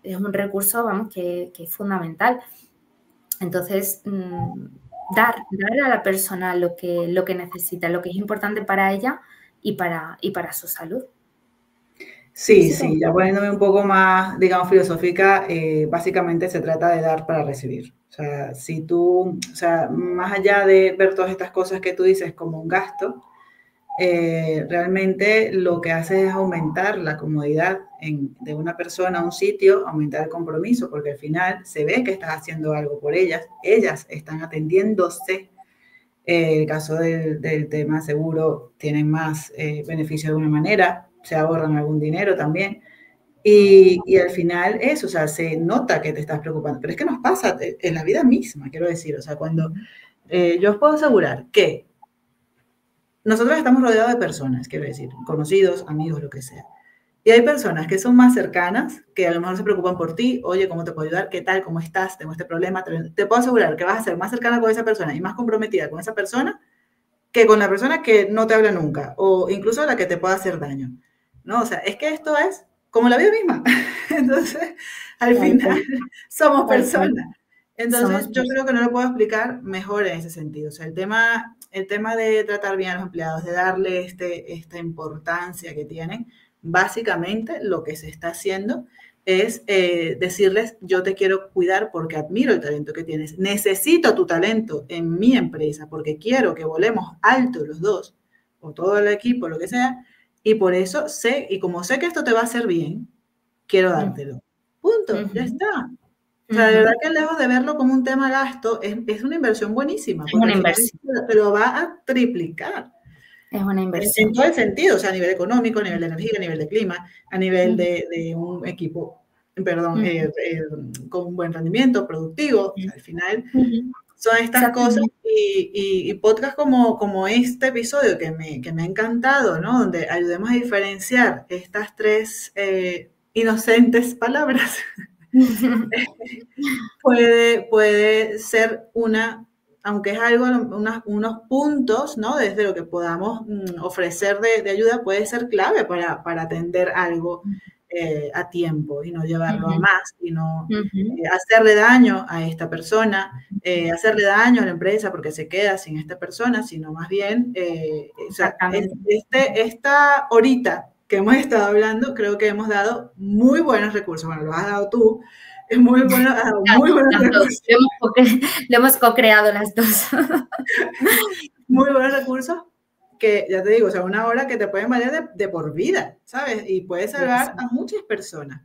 es un recurso, vamos, que es fundamental. Entonces, dar a la persona lo que necesita, lo que es importante para ella y para su salud. Sí, ya poniéndome un poco más, digamos, filosófica, básicamente se trata de dar para recibir. O sea, si tú, o sea, más allá de ver todas estas cosas que tú dices como un gasto, realmente lo que hace es aumentar la comodidad de una persona a un sitio, aumentar el compromiso, porque al final se ve que estás haciendo algo por ellas están atendiéndose. El caso del tema seguro, tienen más beneficio de alguna manera, se ahorran algún dinero también. Y al final eso, o sea, se nota que te estás preocupando, pero es que nos pasa en la vida misma, quiero decir, o sea, cuando yo os puedo asegurar que nosotros estamos rodeados de personas, quiero decir, conocidos, amigos, lo que sea. Y hay personas que son más cercanas, que a lo mejor se preocupan por ti, oye, ¿cómo te puedo ayudar? ¿Qué tal? ¿Cómo estás? Tengo este problema. Te puedo asegurar que vas a ser más cercana con esa persona y más comprometida con esa persona que con la persona que no te habla nunca, o incluso la que te pueda hacer daño, ¿no? O sea, es que esto es como la vida misma. Entonces, al final, somos personas. Entonces, yo creo que no lo puedo explicar mejor en ese sentido. O sea, el tema de tratar bien a los empleados, de darle esta importancia que tienen, básicamente lo que se está haciendo es decirles, yo te quiero cuidar porque admiro el talento que tienes. Necesito tu talento en mi empresa porque quiero que volemos alto los dos, o todo el equipo, lo que sea, y por eso sé, y como sé que esto te va a hacer bien, quiero dártelo. Punto, ya está. O sea, de verdad que lejos de verlo como un tema gasto, es una inversión buenísima, porque una inversión. te lo va a triplicar. Es una inversión. En todo el sentido, o sea, a nivel económico, a nivel de energía, a nivel de clima, a nivel de un equipo, perdón, con un buen rendimiento, productivo. O sea, al final, son estas cosas y podcasts como este episodio que me ha encantado, ¿no? Donde ayudemos a diferenciar estas tres inocentes palabras. puede ser aunque es algo, unos puntos, ¿no? Desde lo que podamos ofrecer de ayuda, puede ser clave para atender algo a tiempo y no llevarlo a más, y no hacerle daño a esta persona, hacerle daño a la empresa porque se queda sin esta persona, sino más bien, o sea, esta horita que hemos estado hablando, creo que hemos dado muy buenos recursos. Bueno, los has dado tú. Es muy bueno, muy buenos recursos. Lo hemos co-creado las dos. Muy buenos recursos que, ya te digo, o sea, una hora que te pueden valer de por vida, ¿sabes? Y puede salvar a muchas personas.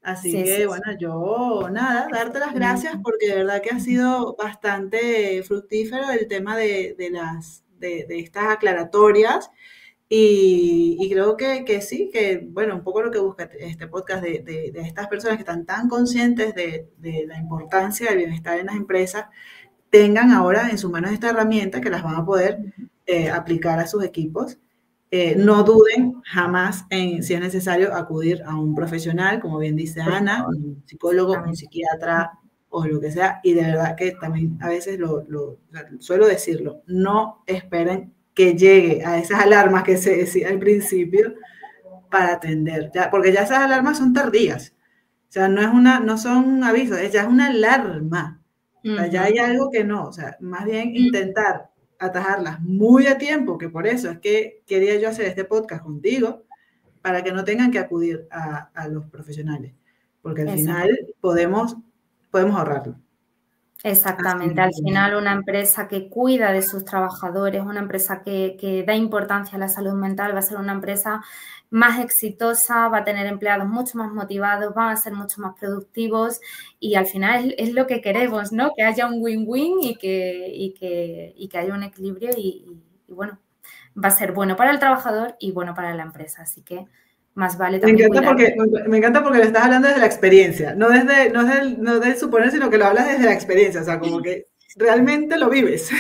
Así que, bueno, yo, nada, darte las gracias porque de verdad que ha sido bastante fructífero el tema de estas aclaratorias. Y creo que sí, que bueno, un poco lo que busca este podcast de estas personas que están tan conscientes de la importancia del bienestar en las empresas, tengan ahora en sus manos esta herramienta que las van a poder aplicar a sus equipos. No duden jamás en, si es necesario, acudir a un profesional, como bien dice Ana, un psicólogo, un psiquiatra o lo que sea. Y de verdad que también a veces suelo decirlo, no esperen que llegue a esas alarmas que se decía al principio para atender, porque ya esas alarmas son tardías. O sea, no son avisos, ya es una alarma. O sea, ya hay algo que no, o sea, más bien intentar atajarlas muy a tiempo, que por eso es que quería yo hacer este podcast contigo, para que no tengan que acudir a los profesionales, porque al final podemos ahorrarlo. Exactamente, al final una empresa que cuida de sus trabajadores, una empresa que da importancia a la salud mental va a ser una empresa más exitosa, va a tener empleados mucho más motivados, van a ser mucho más productivos y al final es lo que queremos, ¿no? Que haya un win-win y que haya un equilibrio y bueno, va a ser bueno para el trabajador y bueno para la empresa, así que más vale también me encanta porque lo estás hablando desde la experiencia, no del suponer, sino que lo hablas desde la experiencia, o sea, como que realmente lo vives.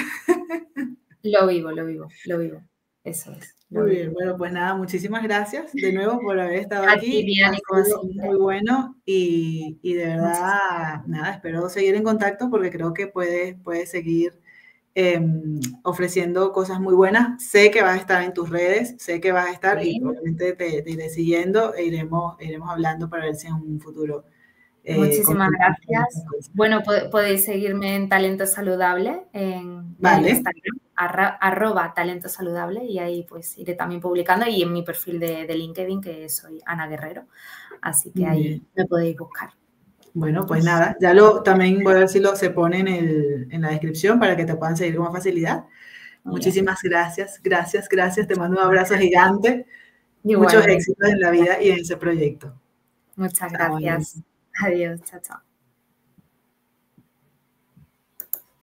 Lo vivo, eso es. Muy bien, bueno, pues nada, muchísimas gracias de nuevo por haber estado aquí. Diana, ha sido muy bueno y de verdad, nada, espero seguir en contacto porque creo que puedes seguir ofreciendo cosas muy buenas. Sé que vas a estar en tus redes, sé que vas a estar y obviamente te iré siguiendo e iremos hablando para ver si en un futuro. Muchísimas gracias. Bueno, podéis seguirme en Talento Saludable en Instagram, @Talento Saludable y ahí pues iré también publicando y en mi perfil de LinkedIn que soy Ana Guerrero, así que ahí me podéis buscar. Bueno, pues nada, también voy a ver si se pone en la descripción para que te puedan seguir con más facilidad. Muchísimas gracias, gracias, gracias. Te mando un abrazo gigante. Igualmente. Muchos éxitos en la vida y en ese proyecto. Muchas Chao, gracias. Adiós, chao, chao.